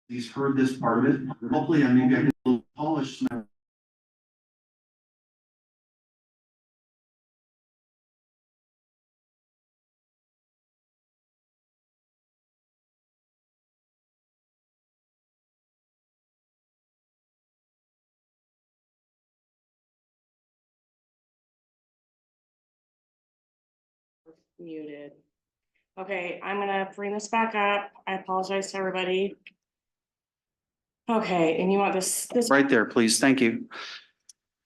He's heard this part of it. Hopefully, maybe I can polish some. Muted. Okay, I'm gonna bring this back up. I apologize to everybody. Okay, and you want this Right there, please. Thank you.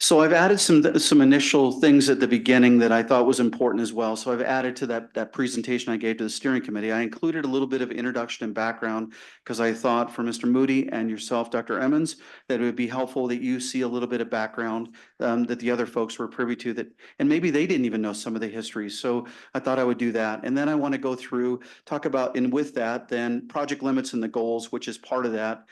So I've added some initial things at the beginning that I thought was important as well. So I've added to that presentation I gave to the steering committee. I included a little bit of introduction and background because I thought for Mr. Moody and yourself, Dr. Emmons, that it would be helpful that you see a little bit of background that the other folks were privy to that, and maybe they didn't even know some of the history. So I thought I would do that. And then I want to go through, talk about, and with that, then project limits and the goals, which is part of that.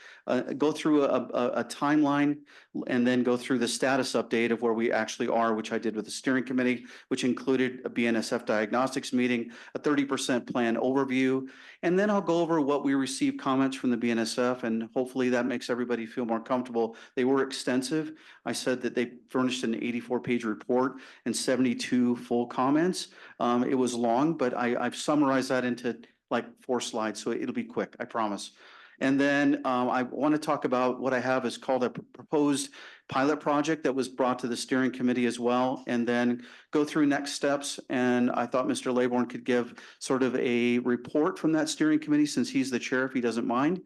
Go through a timeline and then go through the status update of where we actually are, which I did with the steering committee, which included a BNSF diagnostics meeting, a 30% plan overview, and then I'll go over what we received comments from the BNSF, and hopefully that makes everybody feel more comfortable. They were extensive. I said that they furnished an 84-page report and 72 full comments. It was long, but I've summarized that into like 4 slides, so it'll be quick, I promise. And then I want to talk about what I have is called a proposed pilot project that was brought to the steering committee as well, and then go through next steps. And I thought Mr. Laybourne could give sort of a report from that steering committee since he's the chair, if he doesn't mind.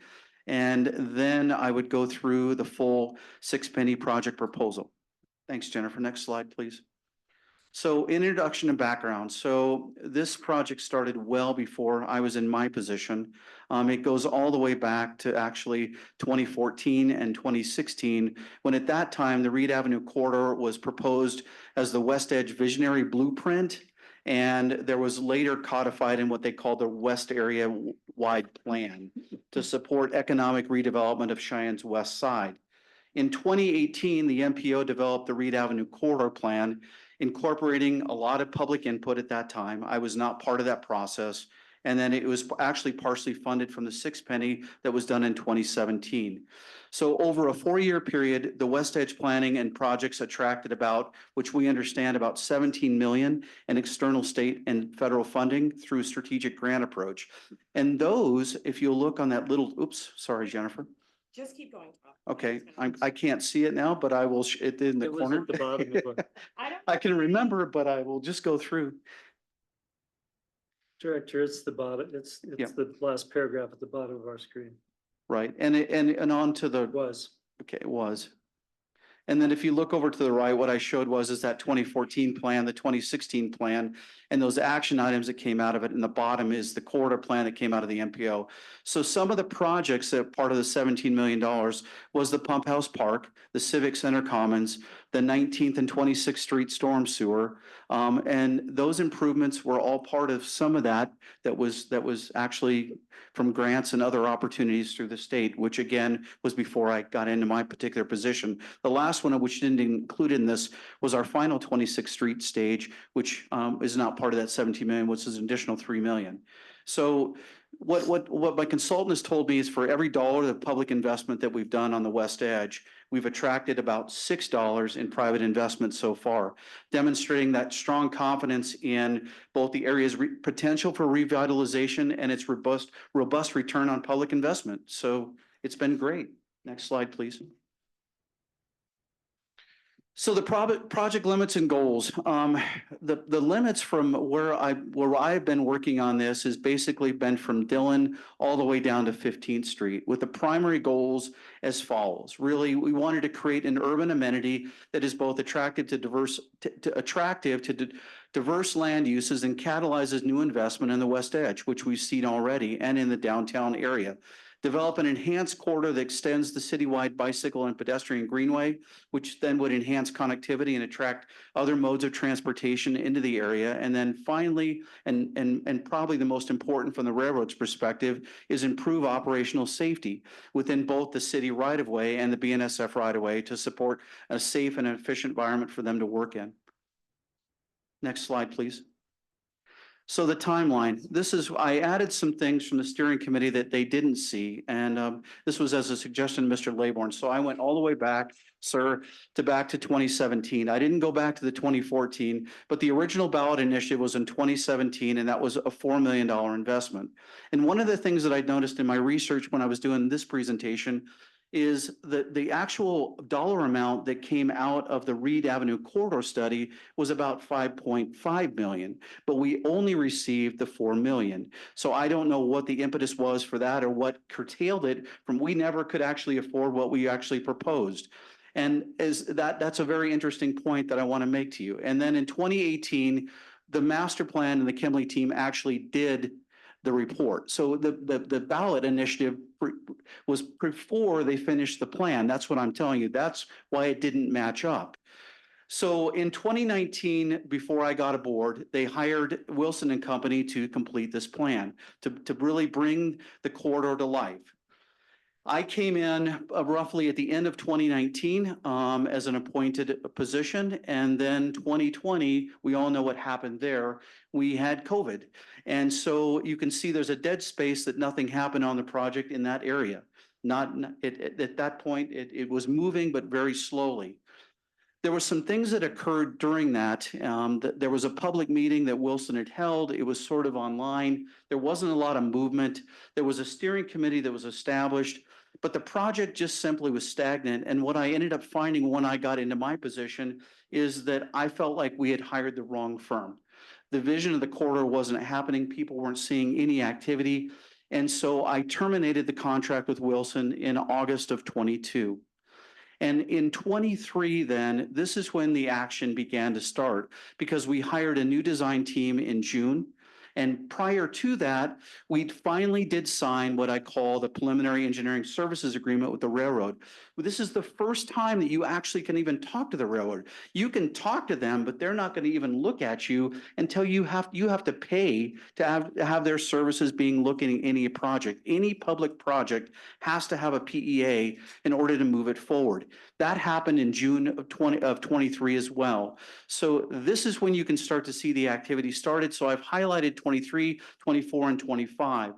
And then I would go through the full 6-penny project proposal. Thanks, Jennifer. Next slide, please. So introduction and background. So this project started well before I was in my position. It goes all the way back to actually 2014 and 2016, when at that time, the Reed Avenue corridor was proposed as the West Edge Visionary Blueprint. And there was later codified in what they called the West Area Wide Plan to support economic redevelopment of Cheyenne's west side. In 2018, the MPO developed the Reed Avenue Corridor Plan, incorporating a lot of public input at that time. I was not part of that process. And then it was actually partially funded from the 6-penny that was done in 2017. So over a 4-year period, the West Edge planning and projects attracted about, which we understand, about 17 million in external state and federal funding through strategic grant approach. And those, if you look on that little, oops, sorry, Jennifer. Just keep going. Okay, I can't see it now, but I will, it in the corner. At the bottom of it. I can remember, but I will just go through. Director, it's the bottom, it's Yeah. the last paragraph at the bottom of our screen. Right, and on to the, It was. okay, it was. And then if you look over to the right, what I showed is that 2014 plan, the 2016 plan, and those action items that came out of it. And the bottom is the corridor plan that came out of the MPO. So some of the projects that part of the $17 million was the Pump House Park, the Civic Center Commons, the 19th and 26th Street storm sewer. And those improvements were all part of some of that was actually from grants and other opportunities through the state, which again was before I got into my particular position. The last one, which didn't include in this, was our final 26th Street stage, which is not part of that 17 million, which is an additional 3 million. So what my consultant has told me is for every dollar of public investment that we've done on the West Edge, we've attracted about $6 in private investment so far, demonstrating that strong confidence in both the area's potential for revitalization and its robust return on public investment. So it's been great. Next slide, please. So the project limits and goals, the limits from where I've been working on this has basically been from Dillon all the way down to 15th Street, with the primary goals as follows. Really, we wanted to create an urban amenity that is both attractive to diverse land uses and catalyzes new investment in the West Edge, which we've seen already, and in the downtown area. Develop an enhanced corridor that extends the citywide bicycle and pedestrian greenway, which then would enhance connectivity and attract other modes of transportation into the area. And then finally, and probably the most important from the railroad's perspective, is improve operational safety within both the city right-of-way and the BNSF right-of-way to support a safe and efficient environment for them to work in. Next slide, please. So the timeline, I added some things from the steering committee that they didn't see, and this was as a suggestion, Mr. Laybourne. So I went all the way back, sir, back to 2017. I didn't go back to the 2014, but the original ballot initiative was in 2017, and that was a $4 million investment. And one of the things that I noticed in my research when I was doing this presentation is that the actual dollar amount that came out of the Reed Avenue corridor study was about 5.5 million, but we only received the 4 million. So I don't know what the impetus was for that or what curtailed it from, we never could actually afford what we actually proposed. And that's a very interesting point that I want to make to you. And then in 2018, the master plan and the Kimley team actually did the report. So the ballot initiative was before they finished the plan. That's what I'm telling you. That's why it didn't match up. So in 2019, before I got aboard, they hired Wilson and Company to complete this plan, to really bring the corridor to life. I came in roughly at the end of 2019 as an appointed position, and then 2020, we all know what happened there. We had COVID. And so you can see there's a dead space that nothing happened on the project in that area. At that point, it was moving, but very slowly. There were some things that occurred during that. There was a public meeting that Wilson had held. It was sort of online. There wasn't a lot of movement. There was a steering committee that was established, but the project just simply was stagnant. And what I ended up finding when I got into my position is that I felt like we had hired the wrong firm. The vision of the corridor wasn't happening. People weren't seeing any activity. And so I terminated the contract with Wilson in August of 22. And in 23, then, this is when the action began to start, because we hired a new design team in June. And prior to that, we finally did sign what I call the preliminary engineering services agreement with the railroad. This is the first time that you actually can even talk to the railroad. You can talk to them, but they're not going to even look at you until you have to pay to have their services being looked at in any project. Any public project has to have a PEA in order to move it forward. That happened in June of 23 as well. So this is when you can start to see the activity started. So I've highlighted 23, 24, and 25.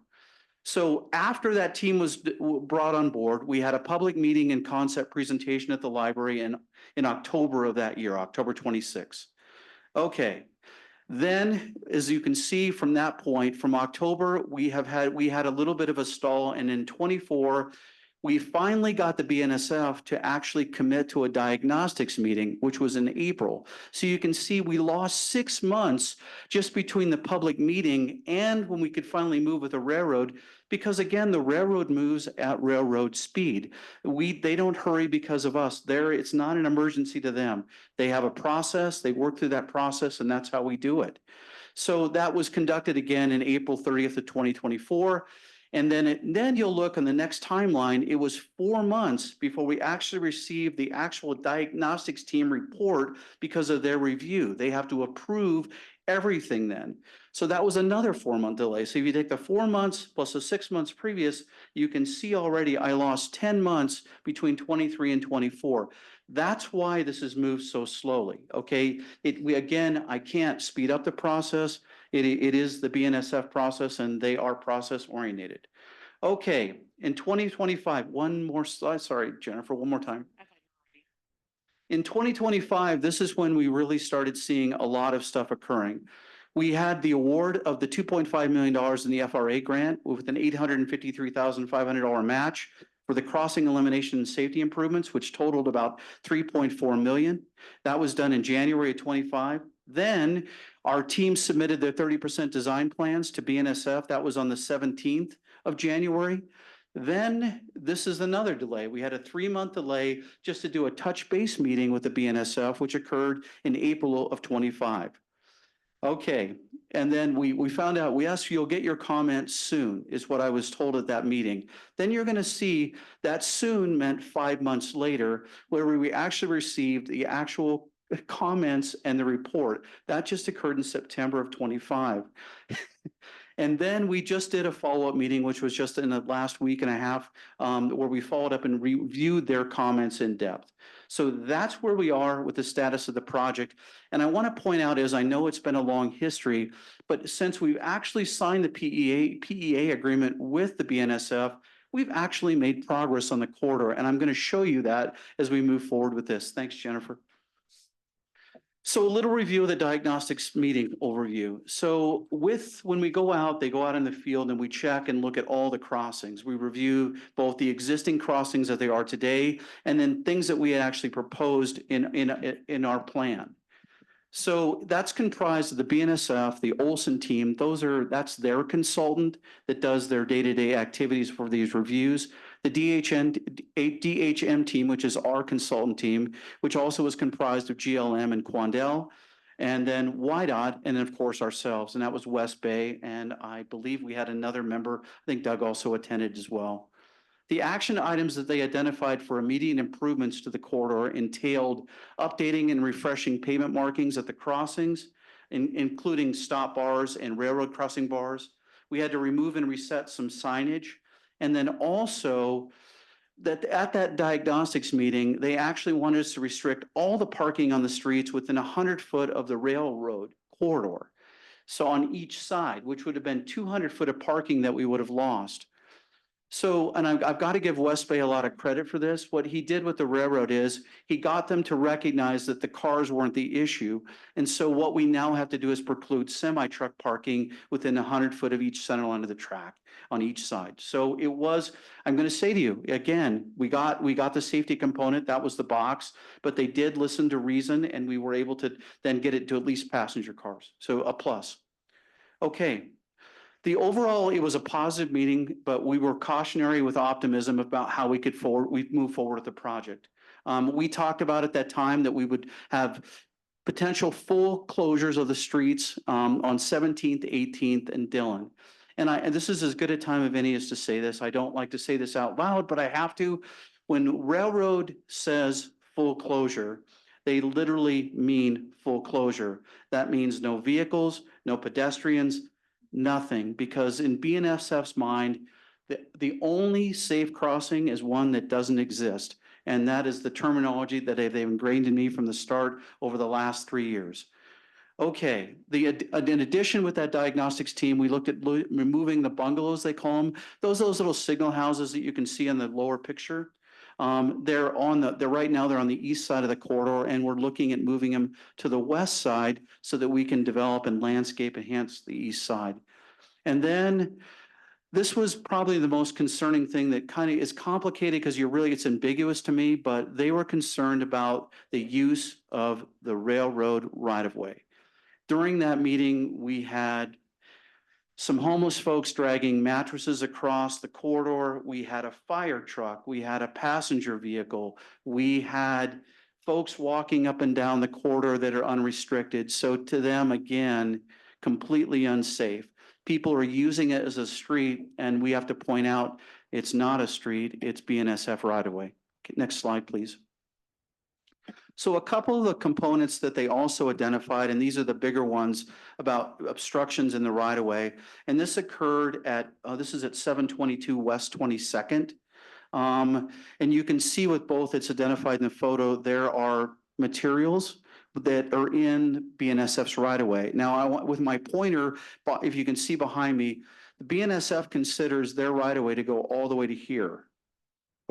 So after that team was brought on board, we had a public meeting and concept presentation at the library in October of that year, October 26. Okay. Then, as you can see from that point, from October, we had a little bit of a stall, and in 24, we finally got the BNSF to actually commit to a diagnostics meeting, which was in April. So you can see we lost 6 months just between the public meeting and when we could finally move with the railroad, because again, the railroad moves at railroad speed. They don't hurry because of us. It's not an emergency to them. They have a process, they work through that process, and that's how we do it. So that was conducted again in April 30th of 2024. And then you'll look on the next timeline, it was 4 months before we actually received the actual diagnostics team report because of their review. They have to approve everything then. So that was another 4-month delay. So if you take the 4 months plus the 6 months previous, you can see already I lost 10 months between 23 and 24. That's why this has moved so slowly, okay? Again, I can't speed up the process. It is the BNSF process, and they are process oriented. Okay, in 2025, one more slide. Sorry, Jennifer, one more time. In 2025, this is when we really started seeing a lot of stuff occurring. We had the award of the $2.5 million in the FRA grant with an $853,500 match for the crossing elimination and safety improvements, which totaled about $3.4 million. That was done in January of 25. Then our team submitted their 30% design plans to BNSF. That was on the 17th of January. Then this is another delay. We had a 3-month delay just to do a touch base meeting with the BNSF, which occurred in April of 25. Okay, and then we found out, we asked you'll get your comments soon, is what I was told at that meeting. Then you're going to see that soon meant 5 months later, where we actually received the actual comments and the report. That just occurred in September of 25. And then we just did a follow-up meeting, which was just in the last week and a half, where we followed up and reviewed their comments in depth. So that's where we are with the status of the project. And I want to point out is I know it's been a long history, but since we've actually signed the PEA agreement with the BNSF, we've actually made progress on the corridor. And I'm going to show you that as we move forward with this. Thanks, Jennifer. So a little review of the diagnostics meeting overview. So when we go out, they go out in the field and we check and look at all the crossings. We review both the existing crossings that they are today and then things that we had actually proposed in our plan. So that's comprised of the BNSF, the Olson team. That's their consultant that does their day-to-day activities for these reviews. The DHM team, which is our consultant team, which also is comprised of GLM and Quandel, and then YDOT, and then of course ourselves, and that was West Bay. And I believe we had another member, I think Doug also attended as well. The action items that they identified for immediate improvements to the corridor entailed updating and refreshing pavement markings at the crossings, including stop bars and railroad crossing bars. We had to remove and reset some signage. And then also that at that diagnostics meeting, they actually wanted us to restrict all the parking on the streets within 100 foot of the railroad corridor. So on each side, which would have been 200 foot of parking that we would have lost. So, and I've got to give West Bay a lot of credit for this. What he did with the railroad is he got them to recognize that the cars weren't the issue. And so what we now have to do is preclude semi-truck parking within 100 foot of each center line of the track on each side. So it was, I'm going to say to you, again, we got the safety component, that was the box, but they did listen to reason and we were able to then get it to at least passenger cars. So a plus. Okay. The overall, it was a positive meeting, but we were cautionary with optimism about how we move forward with the project. We talked about at that time that we would have potential full closures of the streets on 17th, 18th, and Dillon. And this is as good a time of any as to say this. I don't like to say this out loud, but I have to. When railroad says full closure, they literally mean full closure. That means no vehicles, no pedestrians, nothing, because in BNSF's mind, the only safe crossing is one that doesn't exist. And that is the terminology that they've ingrained in me from the start over the last 3 years. Okay, in addition with that diagnostics team, we looked at removing the bungalows, they call them, those little signal houses that you can see in the lower picture. They're right now they're on the east side of the corridor, and we're looking at moving them to the west side so that we can develop and landscape enhance the east side. And then this was probably the most concerning thing that kind of is complicated because it's ambiguous to me, but they were concerned about the use of the railroad right-of-way. During that meeting, we had some homeless folks dragging mattresses across the corridor. We had a fire truck. We had a passenger vehicle. We had folks walking up and down the corridor that are unrestricted. So to them, again, completely unsafe. People are using it as a street, and we have to point out it's not a street, it's BNSF right-of-way. Next slide, please. So a couple of the components that they also identified, and these are the bigger ones about obstructions in the right-of-way. And this occurred this is at 722 West 22nd. And you can see with both, it's identified in the photo, there are materials that are in BNSF's right-of-way. Now, with my pointer, if you can see behind me, the BNSF considers their right-of-way to go all the way to here.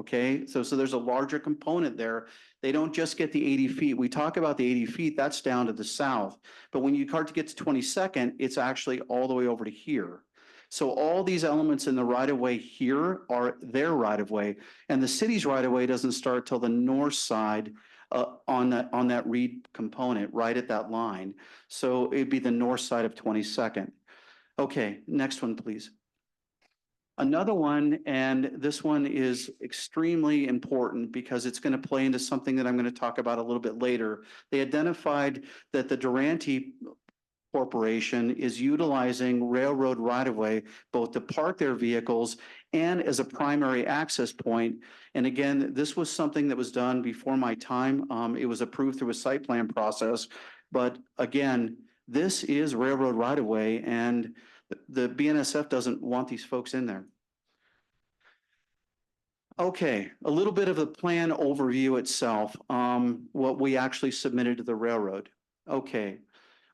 Okay, so there's a larger component there. They don't just get the 80 feet. We talk about the 80 feet, that's down to the south. But when you start to get to 22nd, it's actually all the way over to here. So all these elements in the right-of-way here are their right-of-way. And the city's right-of-way doesn't start till the north side on that Reed component, right at that line. So it'd be the north side of 22nd. Okay, next one, please. Another one, and this one is extremely important because it's going to play into something that I'm going to talk about a little bit later. They identified that the Durante Corporation is utilizing railroad right-of-way both to park their vehicles and as a primary access point. And again, this was something that was done before my time. It was approved through a site plan process. But again, this is railroad right-of-way, and The BNSF doesn't want these folks in there. Okay, a little bit of the plan overview itself, what we actually submitted to the railroad. Okay.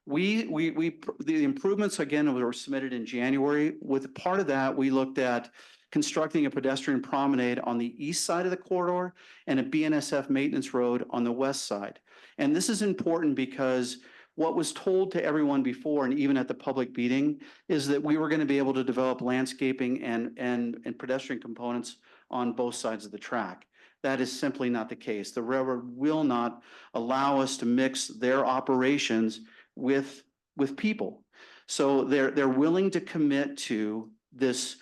The improvements again were submitted in January. With part of that, we looked at constructing a pedestrian promenade on the east side of the corridor and a BNSF maintenance road on the west side. And this is important because what was told to everyone before and even at the public meeting is that we were going to be able to develop landscaping and pedestrian components on both sides of the track. That is simply not the case. The railroad will not allow us to mix their operations with people. So they're willing to commit to this,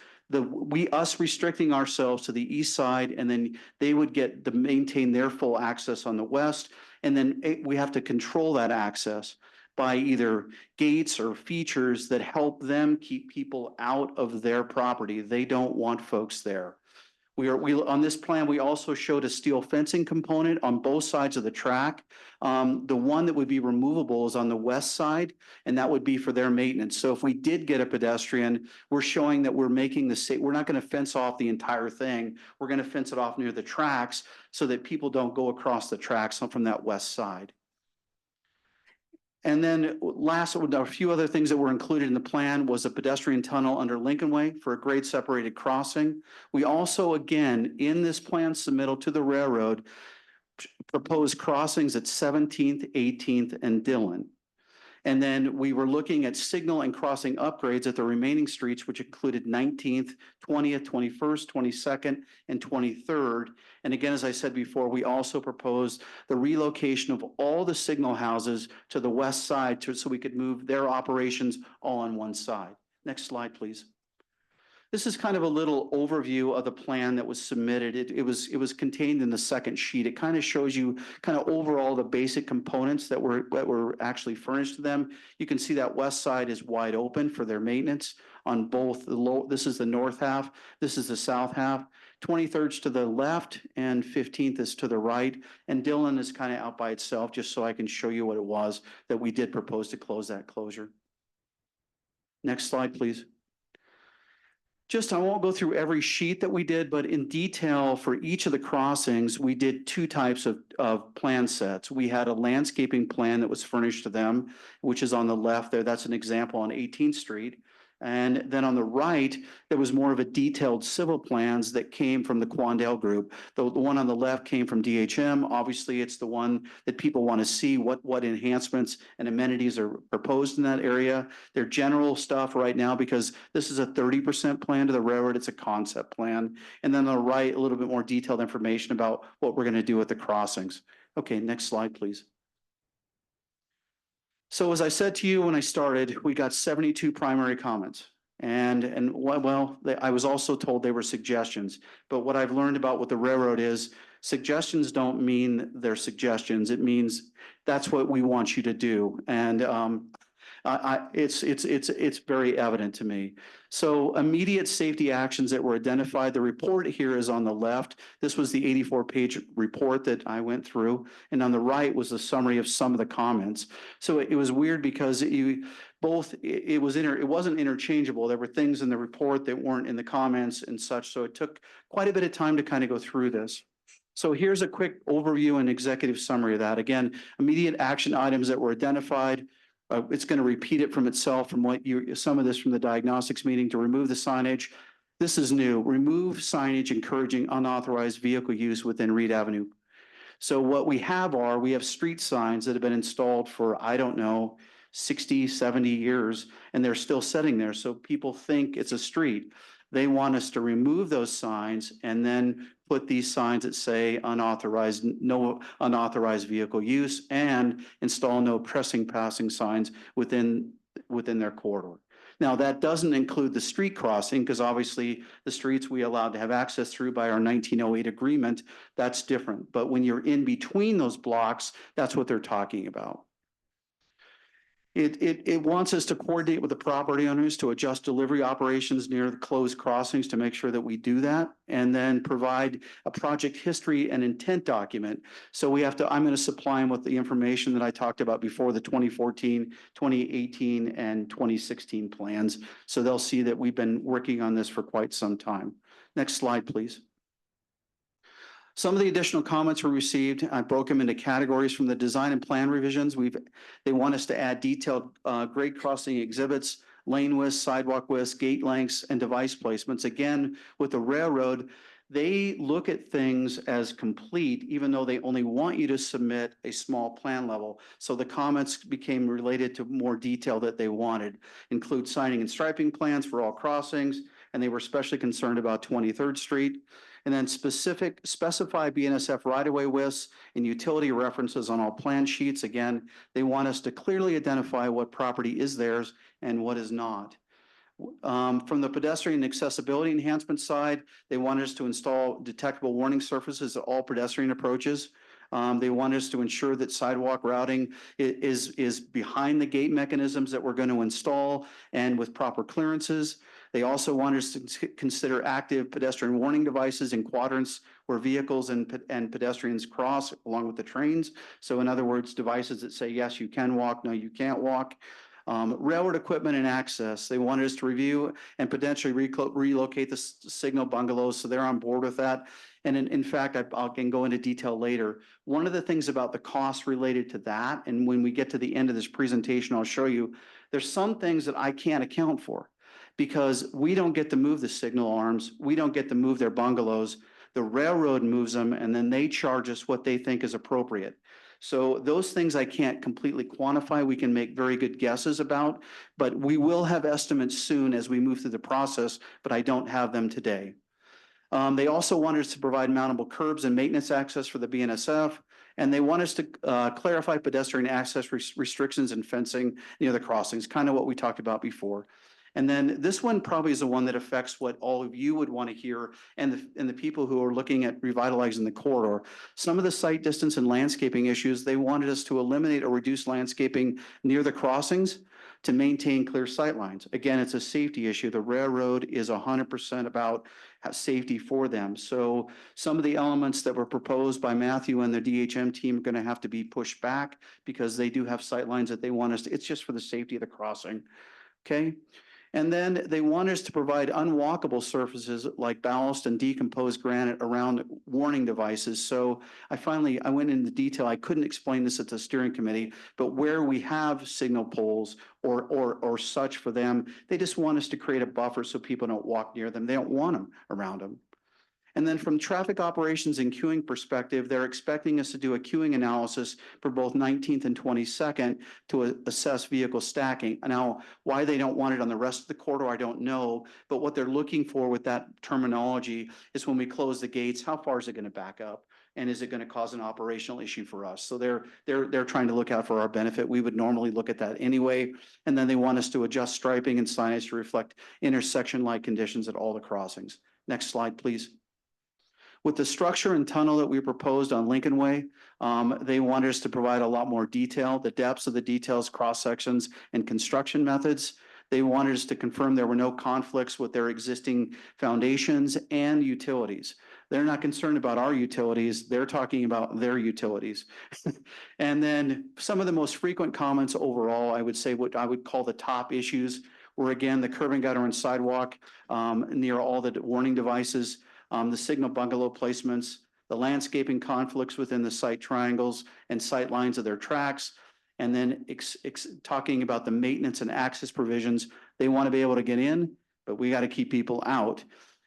us restricting ourselves to the east side, and then they would get to maintain their full access on the west. And then we have to control that access by either gates or features that help them keep people out of their property. They don't want folks there. On this plan, we also showed a steel fencing component on both sides of the track. The one that would be removable is on the west side, and that would be for their maintenance. So if we did get a pedestrian, we're showing that we're making we're not going to fence off the entire thing. We're going to fence it off near the tracks so that people don't go across the tracks from that west side. And then last, a few other things that were included in the plan was a pedestrian tunnel under Lincoln Way for a grade separated crossing. We also, again, in this plan submittal to the railroad, proposed crossings at 17th, 18th, and Dillon. And then we were looking at signal and crossing upgrades at the remaining streets, which included 19th, 20th, 21st, 22nd, and 23rd. And again, as I said before, we also proposed the relocation of all the signal houses to the west side so we could move their operations all on one side. Next slide, please. This is kind of a little overview of the plan that was submitted. It was contained in the second sheet. It kind of shows you kind of overall the basic components that were actually furnished to them. You can see that west side is wide open for their maintenance on both this is the north half, this is the south half. 23rd's to the left and 15th is to the right. And Dillon is kind of out by itself, just so I can show you what it was that we did propose to close that closure. Next slide, please. I won't go through every sheet that we did, but in detail for each of the crossings, we did two types of plan sets. We had a landscaping plan that was furnished to them, which is on the left there. That's an example on 18th Street. And then on the right, there was more of a detailed civil plans that came from the Quandale Group. The one on the left came from DHM. Obviously, it's the one that people want to see what enhancements and amenities are proposed in that area. Their general stuff right now, because this is a 30% plan to the railroad, it's a concept plan. And then on the right, a little bit more detailed information about what we're going to do with the crossings. Okay, next slide, please. So as I said to you when I started, we got 72 primary comments. And well, I was also told they were suggestions. But what I've learned about what the railroad is, suggestions don't mean they're suggestions. It means that's what we want you to do. And it's very evident to me. So immediate safety actions that were identified, the report here is on the left. This was the 84-page report that I went through. And on the right was a summary of some of the comments. So it was weird because it wasn't interchangeable. There were things in the report that weren't in the comments and such. So it took quite a bit of time to kind of go through this. So here's a quick overview and executive summary of that. Again, immediate action items that were identified. It's going to repeat it from itself from some of this from the diagnostics meeting to remove the signage. This is new. Remove signage encouraging unauthorized vehicle use within Reed Avenue. So what we have street signs that have been installed for, I don't know, 60, 70 years, and they're still sitting there. So people think it's a street. They want us to remove those signs and then put these signs that say no unauthorized vehicle use, and install no passing signs within their corridor. Now, that doesn't include the street crossing, because obviously the streets we allowed to have access through by our 1908 agreement, that's different. But when you're in between those blocks, that's what they're talking about. It wants us to coordinate with the property owners to adjust delivery operations near the closed crossings to make sure that we do that, and then provide a project history and intent document. So I'm going to supply them with the information that I talked about before, the 2014, 2018, and 2016 plans. So they'll see that we've been working on this for quite some time. Next slide, please. Some of the additional comments were received. I broke them into categories from the design and plan revisions. They want us to add detailed grade crossing exhibits, lane widths, sidewalk widths, gate lengths, and device placements. Again, with the railroad, they look at things as complete, even though they only want you to submit a small plan level. So the comments became related to more detail that they wanted, include signing and striping plans for all crossings, and they were especially concerned about 23rd Street. And then specify BNSF right-of-way widths and utility references on all plan sheets. Again, they want us to clearly identify what property is theirs and what is not. From the pedestrian accessibility enhancement side, they want us to install detectable warning surfaces at all pedestrian approaches. They want us to ensure that sidewalk routing is behind the gate mechanisms that we're going to install and with proper clearances. They also want us to consider active pedestrian warning devices in quadrants where vehicles and pedestrians cross along with the trains. So in other words, devices that say, yes, you can walk, no, you can't walk. Railroad equipment and access. They wanted us to review and potentially relocate the signal bungalows, so they're on board with that. And in fact, I can go into detail later. One of the things about the costs related to that, and when we get to the end of this presentation, I'll show you, there's some things that I can't account for because we don't get to move the signal arms. We don't get to move their bungalows. The railroad moves them, and then they charge us what they think is appropriate. So those things I can't completely quantify. We can make very good guesses about, but we will have estimates soon as we move through the process, but I don't have them today. They also want us to provide mountable curbs and maintenance access for the BNSF, and they want us to clarify pedestrian access restrictions and fencing near the crossings, kind of what we talked about before. And then this one probably is the one that affects what all of you would want to hear and the people who are looking at revitalizing the corridor. Some of the site distance and landscaping issues, they wanted us to eliminate or reduce landscaping near the crossings to maintain clear sight lines. Again, it's a safety issue. The railroad is 100% about safety for them. So some of the elements that were proposed by Matthew and the DHM team are going to have to be pushed back because they do have sight lines that they want us to, it's just for the safety of the crossing. Okay. And then they want us to provide unwalkable surfaces like ballast and decomposed granite around warning devices. So I went into detail. I couldn't explain this at the steering committee, but where we have signal poles or such for them, they just want us to create a buffer so people don't walk near them. They don't want them around them. And then from traffic operations and queuing perspective, they're expecting us to do a queuing analysis for both 19th and 22nd to assess vehicle stacking. Now, why they don't want it on the rest of the corridor, I don't know. But what they're looking for with that terminology is when we close the gates, how far is it going to back up? And is it going to cause an operational issue for us? So they're trying to look out for our benefit. We would normally look at that anyway. And then they want us to adjust striping and signage to reflect intersection-like conditions at all the crossings. Next slide, please. With the structure and tunnel that we proposed on Lincoln Way, they wanted us to provide a lot more detail, the depths of the details, cross sections, and construction methods. They wanted us to confirm there were no conflicts with their existing foundations and utilities. They're not concerned about our utilities. They're talking about their utilities. And then some of the most frequent comments overall, I would say what I would call the top issues were, again, the curb and gutter and sidewalk near all the warning devices, the signal bungalow placements, the landscaping conflicts within the site triangles and sight lines of their tracks, and then talking about the maintenance and access provisions. They want to be able to get in, but we got to keep people out.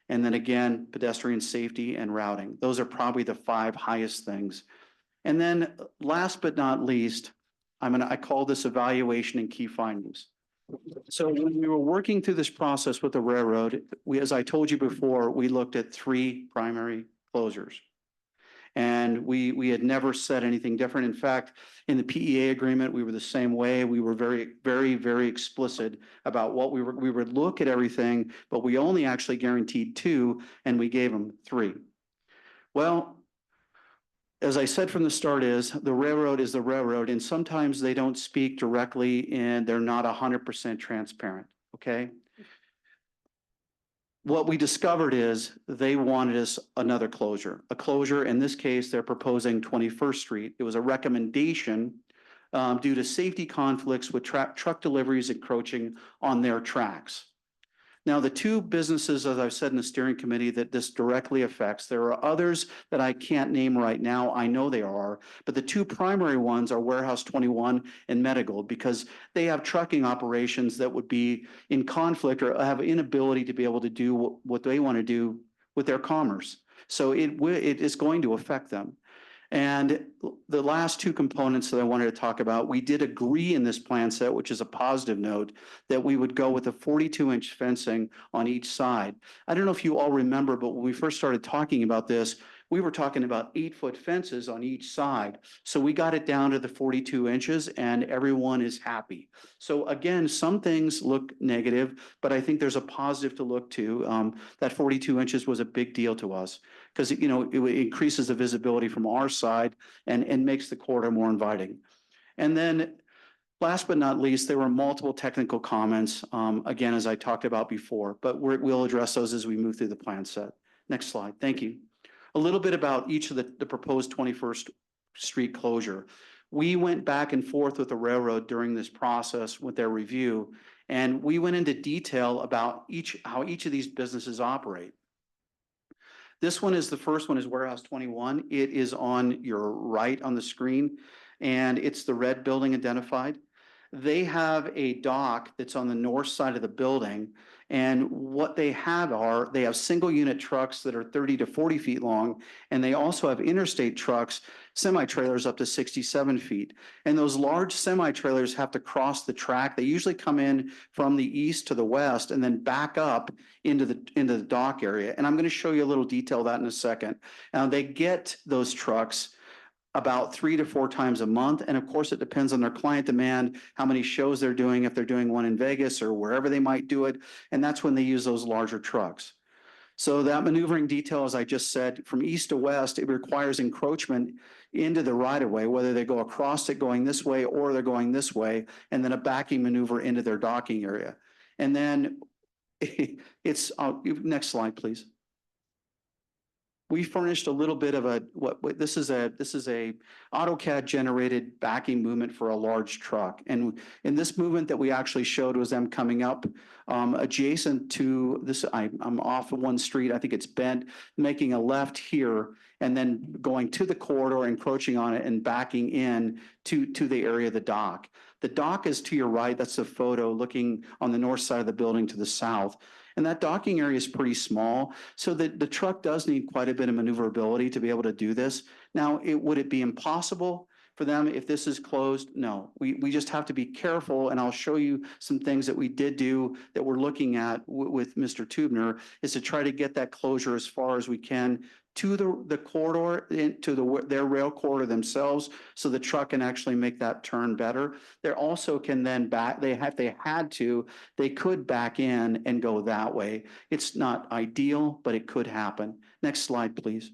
And then again, pedestrian safety and routing. Those are probably the 5 highest things. And then last but not least, I call this evaluation and key findings. So when we were working through this process with the railroad, as I told you before, we looked at 3 primary closures. And we had never said anything different. In fact, in the PEA agreement, we were the same way. We were very, very, very explicit about what we would look at everything, but we only actually guaranteed 2, and we gave them 3. Well, as I said from the start, is the railroad is the railroad, and sometimes they don't speak directly and they're not 100% transparent, okay? What we discovered is they wanted us another closure. A closure, in this case, they're proposing 21st Street. It was a recommendation due to safety conflicts with truck deliveries encroaching on their tracks. Now, the two businesses, as I've said in the steering committee, that this directly affects, there are others that I can't name right now. I know they are, but the two primary ones are Warehouse 21 and Medigold, because they have trucking operations that would be in conflict or have inability to be able to do what they want to do with their commerce. So it is going to affect them. And the last two components that I wanted to talk about, we did agree in this plan set, which is a positive note, that we would go with a 42-inch fencing on each side. I don't know if you all remember, but when we first started talking about this, we were talking about 8-foot fences on each side. So we got it down to the 42 inches and everyone is happy. So again, some things look negative, but I think there's a positive to look to. That 42 inches was a big deal to us because, you know, it increases the visibility from our side and makes the corridor more inviting. And then last but not least, there were multiple technical comments, again, as I talked about before, but we'll address those as we move through the plan set. Next slide. Thank you. A little bit about each of the proposed 21st Street closure. We went back and forth with the railroad during this process with their review, and we went into detail about how each of these businesses operate. This one is the first one is Warehouse 21. It is on your right on the screen, and it's the red building identified. They have a dock that's on the north side of the building. And what they have single unit trucks that are 30 to 40 feet long. And they also have interstate trucks, semi-trailers up to 67 feet. And those large semi-trailers have to cross the track. They usually come in from the east to the west and then back up into the dock area. And I'm going to show you a little detail of that in a second. Now they get those trucks about 3 to 4 times a month. And of course, it depends on their client demand, how many shows they're doing, if they're doing one in Vegas or wherever they might do it. And that's when they use those larger trucks. So that maneuvering detail, as I just said, from east to west, it requires encroachment into the right of way, whether they go across it going this way or they're going this way, and then a backing maneuver into their docking area. And then it's, next slide, please. We furnished a little bit of a this is a AutoCAD generated backing movement for a large truck, and in this movement that we actually showed was them coming up adjacent to this. I'm off of one street. I think it's bent, making a left here, and then going to the corridor, encroaching on it, and backing in to the area of the dock. The dock is to your right. That's a photo looking on the north side of the building to the south. And that docking area is pretty small, so that the truck does need quite a bit of maneuverability to be able to do this. Now, would it be impossible for them if this is closed? No, we just have to be careful, and I'll show you some things that we did do that we're looking at with Mr. Tubner, is to try to get that closure as far as we can to the corridor, into their rail corridor themselves, so the truck can actually make that turn better. They also can then back, they could back in and go that way. It's not ideal, but it could happen. Next slide, please.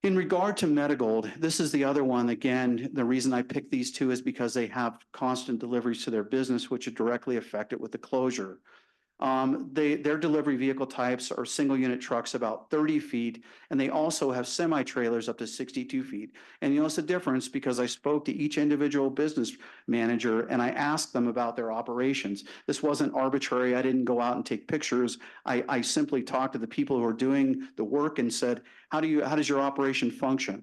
In regard to Medigold, this is the other one. Again, the reason I picked these two is because they have constant deliveries to their business, which are directly affected with the closure. Their delivery vehicle types are single unit trucks about 30 feet, and they also have semi-trailers up to 62 feet. And you notice the difference because I spoke to each individual business manager and I asked them about their operations. This wasn't arbitrary. I didn't go out and take pictures. I simply talked to the people who are doing the work and said, how does your operation function?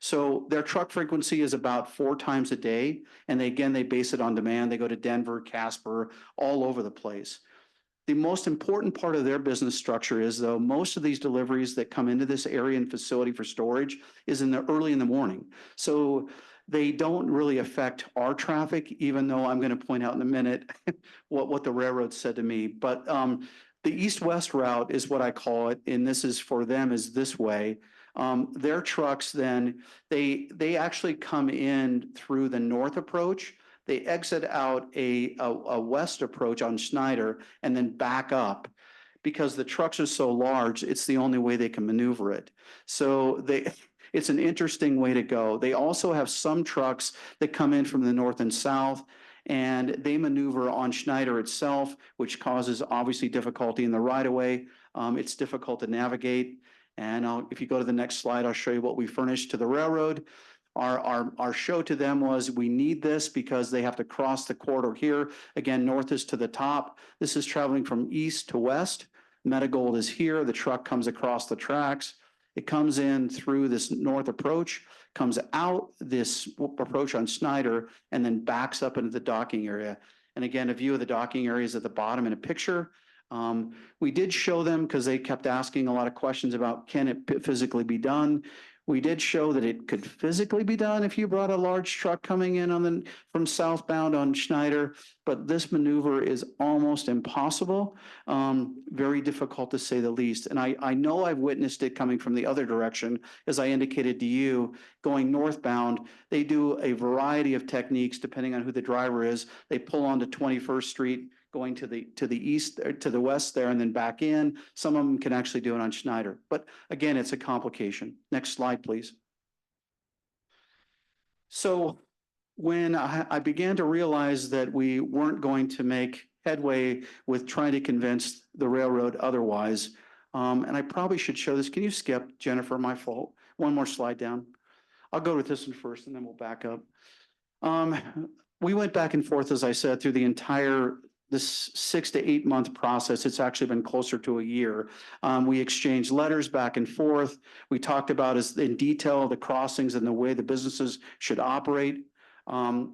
So their truck frequency is about 4 times a day. And they base it on demand. They go to Denver, Casper, all over the place. The most important part of their business structure is, though, most of these deliveries that come into this area and facility for storage is early in the morning. So they don't really affect our traffic, even though I'm going to point out in a minute what the railroad said to me. But the east-west route is what I call it, and this is for them is this way. Their trucks then, they actually come in through the north approach. They exit out a west approach on Schneider and then back up because the trucks are so large, it's the only way they can maneuver it. So it's an interesting way to go. They also have some trucks that come in from the north and south, and they maneuver on Schneider itself, which causes obviously difficulty in the right of way. It's difficult to navigate. And if you go to the next slide, I'll show you what we furnished to the railroad. Our show to them was, we need this because they have to cross the corridor here. Again, north is to the top. This is traveling from east to west. Metagold is here. The truck comes across the tracks. It comes in through this north approach, comes out this approach on Schneider, and then backs up into the docking area. And again, a view of the docking area is at the bottom in a picture. We did show them because they kept asking a lot of questions about, can it physically be done? We did show that it could physically be done if you brought a large truck coming in from southbound on Schneider, but this maneuver is almost impossible. Very difficult to say the least. And I know I've witnessed it coming from the other direction, as I indicated to you, going northbound. They do a variety of techniques depending on who the driver is. They pull onto 21st Street, going to the east, or to the west there, and then back in. Some of them can actually do it on Schneider. But again, it's a complication. Next slide, please. So when I began to realize that we weren't going to make headway with trying to convince the railroad otherwise, and I probably should show this. Can you skip, Jennifer? My fault. One more slide down. I'll go with this one first, and then we'll back up. We went back and forth, as I said, through the entire this 6 to 8 month process. It's actually been closer to a year. We exchanged letters back and forth. We talked about in detail the crossings and the way the businesses should operate. My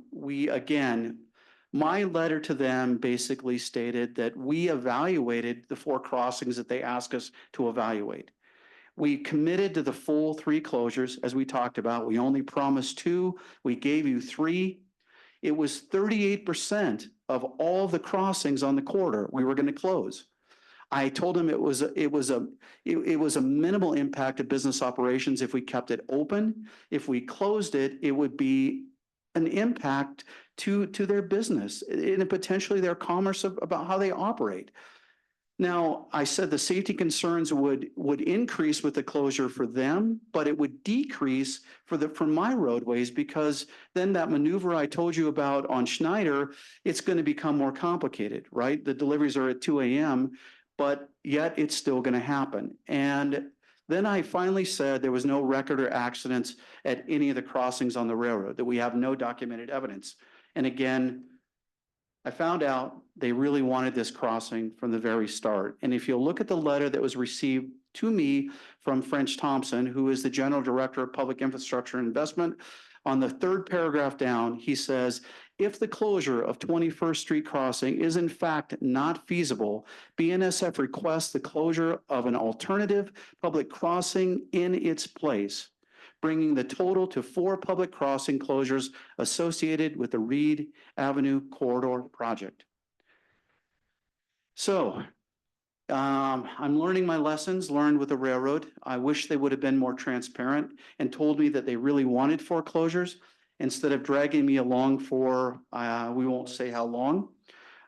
letter to them basically stated that we evaluated the 4 crossings that they asked us to evaluate. We committed to the full 3 closures, as we talked about. We only promised 2. We gave you 3. It was 38% of all the crossings on the corridor we were going to close. I told him it was a minimal impact to business operations if we kept it open. If we closed it, it would be an impact to their business and potentially their commerce about how they operate. Now, I said the safety concerns would increase with the closure for them, but it would decrease for my roadways, because then that maneuver I told you about on Schneider, it's going to become more complicated, right? The deliveries are at 2 a.m., but yet it's still going to happen. And then I finally said there was no record or accidents at any of the crossings on the railroad, that we have no documented evidence. And again, I found out they really wanted this crossing from the very start. And if you'll look at the letter that was received to me from French Thompson, who is the General Director of Public Infrastructure and Investment, on the 3rd paragraph down, he says, if the closure of 21st Street crossing is in fact not feasible, BNSF requests the closure of an alternative public crossing in its place, bringing the total to 4 public crossing closures associated with the Reed Avenue Corridor project. So I'm learning my lessons learned with the railroad. I wish they would have been more transparent and told me that they really wanted foreclosures instead of dragging me along for, we won't say how long.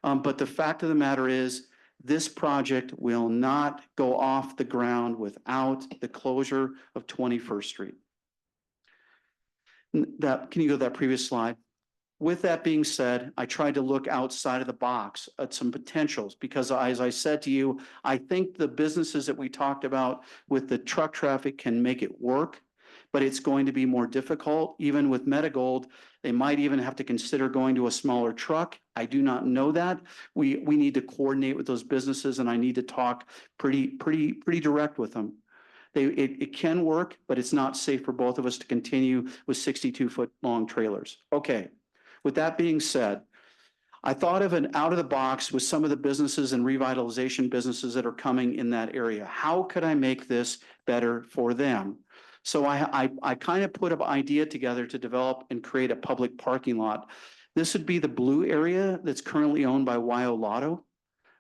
But the fact of the matter is, this project will not go off the ground without the closure of 21st Street. Can you go to that previous slide? With that being said, I tried to look outside of the box at some potentials, because as I said to you, I think the businesses that we talked about with the truck traffic can make it work, but it's going to be more difficult. Even with Metagold, they might even have to consider going to a smaller truck. I do not know that. We need to coordinate with those businesses, and I need to talk pretty direct with them. It can work, but it's not safe for both of us to continue with 62-foot long trailers. Okay. With that being said, I thought of an out of the box with some of the businesses and revitalization businesses that are coming in that area. How could I make this better for them? So I kind of put an idea together to develop and create a public parking lot. This would be the blue area that's currently owned by YO Lotto.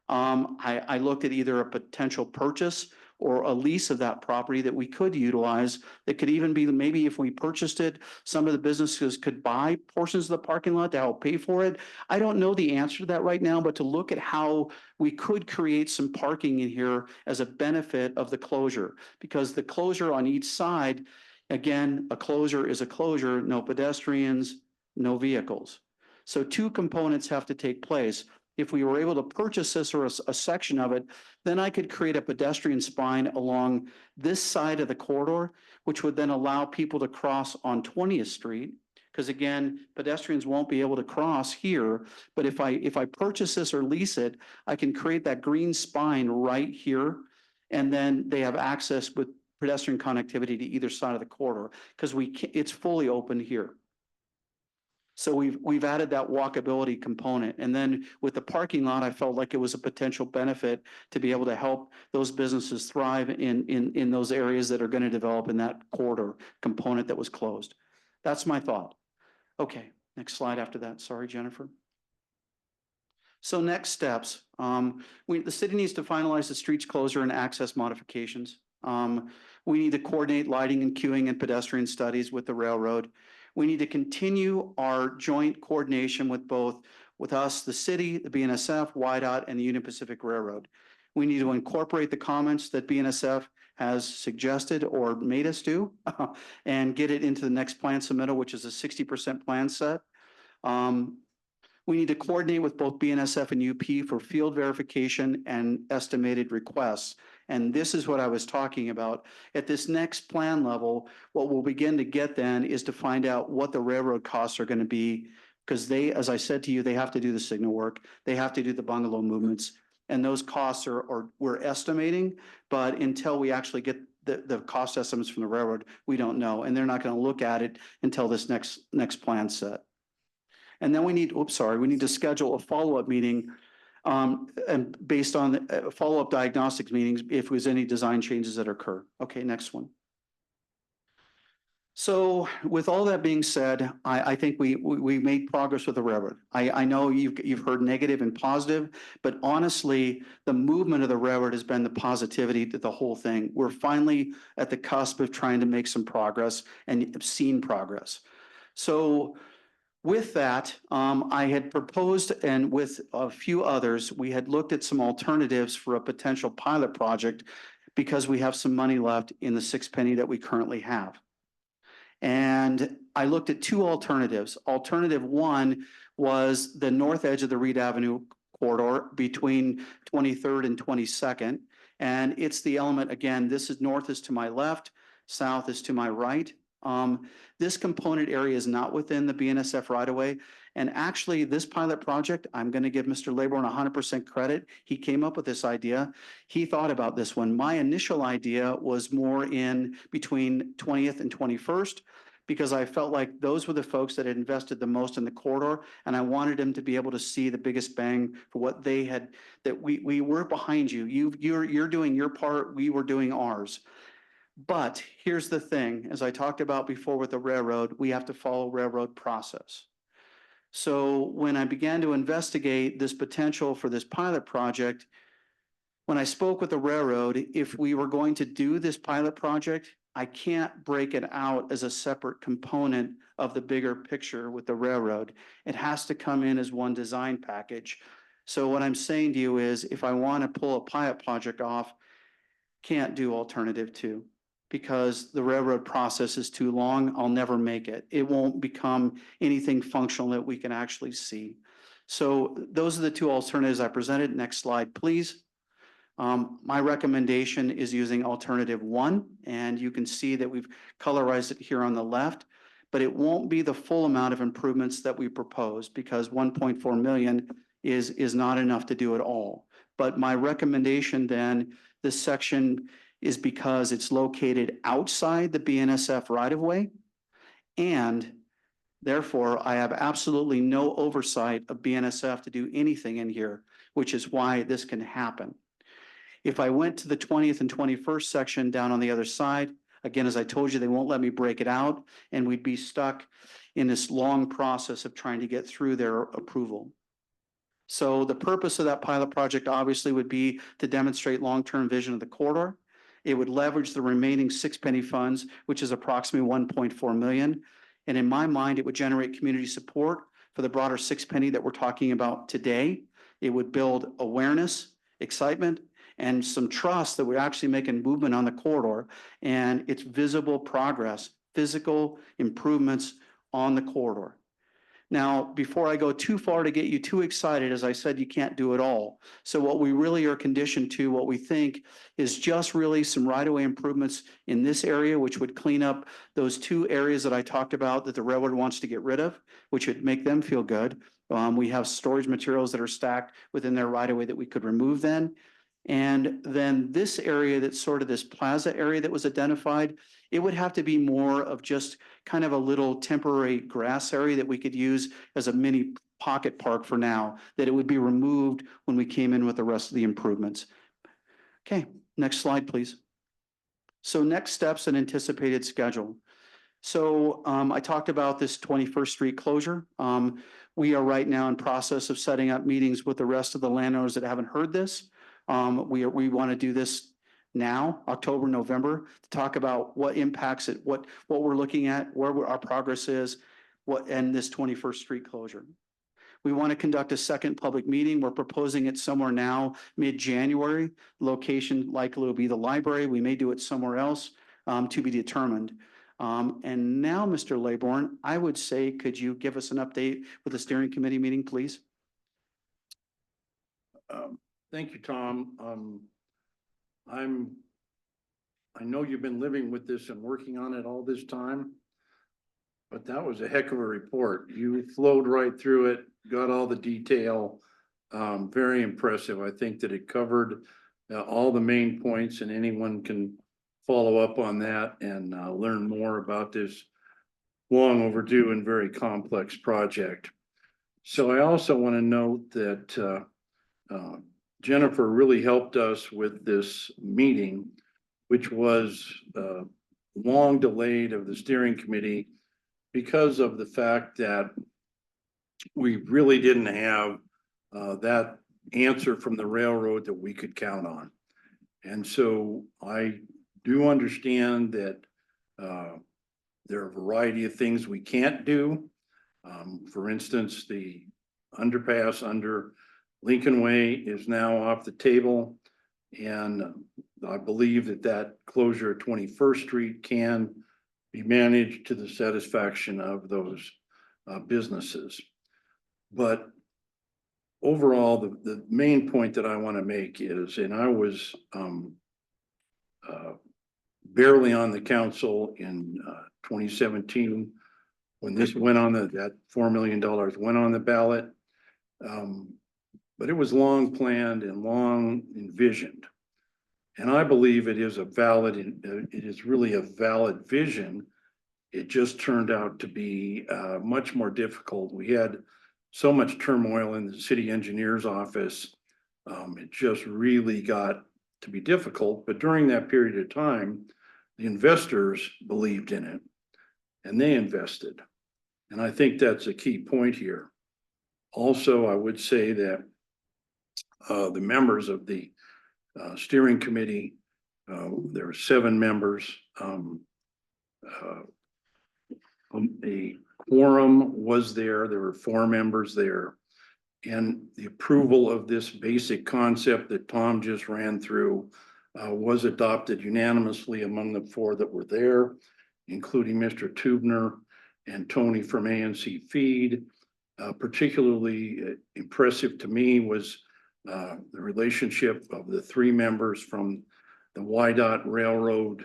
I looked at either a potential purchase or a lease of that property that we could utilize. It could even be, maybe if we purchased it, some of the businesses could buy portions of the parking lot to help pay for it. I don't know the answer to that right now, but to look at how we could create some parking in here as a benefit of the closure, because the closure on each side, Again, a closure is a closure, no pedestrians, no vehicles. So two components have to take place. If we were able to purchase this or a section of it, then I could create a pedestrian spine along this side of the corridor, which would then allow people to cross on 20th Street. Because again, pedestrians won't be able to cross here, but if I purchase this or lease it, I can create that green spine right here. And then they have access with pedestrian connectivity to either side of the corridor, because it's fully open here. So we've added that walkability component. And then with the parking lot, I felt like it was a potential benefit to be able to help those businesses thrive in those areas that are going to develop in that corridor component that was closed. That's my thought. Okay, next slide after that. Sorry, Jennifer. So next steps, the city needs to finalize the streets closure and access modifications. We need to coordinate lighting and queuing and pedestrian studies with the railroad. We need to continue our joint coordination with us, the city, the BNSF, WYDOT, and the Union Pacific Railroad. We need to incorporate the comments that BNSF has suggested or made us do and get it into the next plan submittal, which is a 60% plan set. We need to coordinate with both BNSF and UP for field verification and estimated requests. And this is what I was talking about. At this next plan level, what we'll begin to get then is to find out what the railroad costs are going to be, because they, as I said to you, they have to do the signal work. They have to do the bungalow movements. And those costs we're estimating, but until we actually get the cost estimates from the railroad, we don't know. And they're not going to look at it until this next plan set. And then we need to schedule a follow-up meeting and based on follow-up diagnostics meetings if there's any design changes that occur. Okay, next one. So with all that being said, I think we made progress with the railroad. I know you've heard negative and positive, but honestly, the movement of the railroad has been the positivity to the whole thing. We're finally at the cusp of trying to make some progress and have seen progress. So with that, I had proposed, and with a few others, we had looked at some alternatives for a potential pilot project because we have some money left in the 6 penny that we currently have. And I looked at two alternatives. Alternative one was the north edge of the Reed Avenue corridor between 23rd and 22nd. And it's the element, again, this is north is to my left, south is to my right. This component area is not within the BNSF right-of-way. And actually, this pilot project, I'm going to give Mr. Laborn 100% credit. He came up with this idea. He thought about this one. My initial idea was more in between 20th and 21st, because I felt like those were the folks that had invested the most in the corridor, and I wanted them to be able to see the biggest bang for what they had, that we were behind you. You're doing your part, we were doing ours. But here's the thing, as I talked about before with the railroad, we have to follow railroad process. So when I began to investigate this potential for this pilot project, when I spoke with the railroad, if we were going to do this pilot project, I can't break it out as a separate component of the bigger picture with the railroad. It has to come in as one design package. So what I'm saying to you is, if I want to pull a pilot project off, can't do alternative two, because the railroad process is too long. I'll never make it. It won't become anything functional that we can actually see. So those are the two alternatives I presented. Next slide, please. My recommendation is using alternative one, and you can see that we've colorized it here on the left, but it won't be the full amount of improvements that we propose, because 1.4 million is not enough to do it all. But my recommendation then, this section is because it's located outside the BNSF right-of-way, and therefore I have absolutely no oversight of BNSF to do anything in here, which is why this can happen. If I went to the 20th and 21st section down on the other side, again, as I told you, they won't let me break it out, and we'd be stuck in this long process of trying to get through their approval. So the purpose of that pilot project obviously would be to demonstrate long-term vision of the corridor. It would leverage the remaining 6 penny funds, which is approximately 1.4 million. And in my mind, it would generate community support for the broader 6 penny that we're talking about today. It would build awareness, excitement, and some trust that we're actually making movement on the corridor, and it's visible progress physical improvements on the corridor. Now, before I go too far to get you too excited, as I said, you can't do it all. So what we really are conditioned to, what we think is just really some right-of-way improvements in this area, which would clean up those two areas that I talked about that the railroad wants to get rid of, which would make them feel good. We have storage materials that are stacked within their right-of-way that we could remove then. And then this area that's sort of this plaza area that was identified, it would have to be more of just kind of a little temporary grass area that we could use as a mini pocket park for now, that it would be removed when we came in with the rest of the improvements. Okay, next slide, please. So next steps and anticipated schedule. So I talked about this 21st Street closure. We are right now in process of setting up meetings with the rest of the landowners that haven't heard this. We want to do this now, October, November, to talk about what impacts it, what we're looking at, where our progress is, and this 21st Street closure. We want to conduct a second public meeting. We're proposing it somewhere now, mid-January. Location likely will be the library. We may do it somewhere else to be determined. And now, Mr. Laybourne, I would say, could you give us an update with the steering committee meeting, please? Thank you, Tom. I know you've been living with this and working on it all this time, but that was a heck of a report. You flowed right through it, got all the detail. Very impressive. I think that it covered all the main points, and anyone can follow up on that and learn more about this long overdue and very complex project. So I also want to note that Jennifer really helped us with this meeting, which was long delayed of the steering committee because of the fact that we really didn't have that answer from the railroad that we could count on. And so I do understand that there are a variety of things we can't do. For instance, the underpass under Lincoln Way is now off the table, and I believe that closure of 21st Street can be managed to the satisfaction of those businesses. But overall, the main point that I want to make is, and I was barely on the council in 2017 when this went on that $4 million went on the ballot. But it was long planned and long envisioned. And I believe it is really a valid vision. It just turned out to be much more difficult. We had so much turmoil in the city engineer's office. It just really got to be difficult. But during that period of time, the investors believed in it and they invested. And I think that's a key point here. Also, I would say that the members of the steering committee, there were 7 members. A quorum was there. There were 4 members there. And the approval of this basic concept that Tom just ran through was adopted unanimously among the 4 that were there, including Mr. Tubner and Tony from ANC Feed. Particularly impressive to me was the relationship of the 3 members from the YDOT Railroad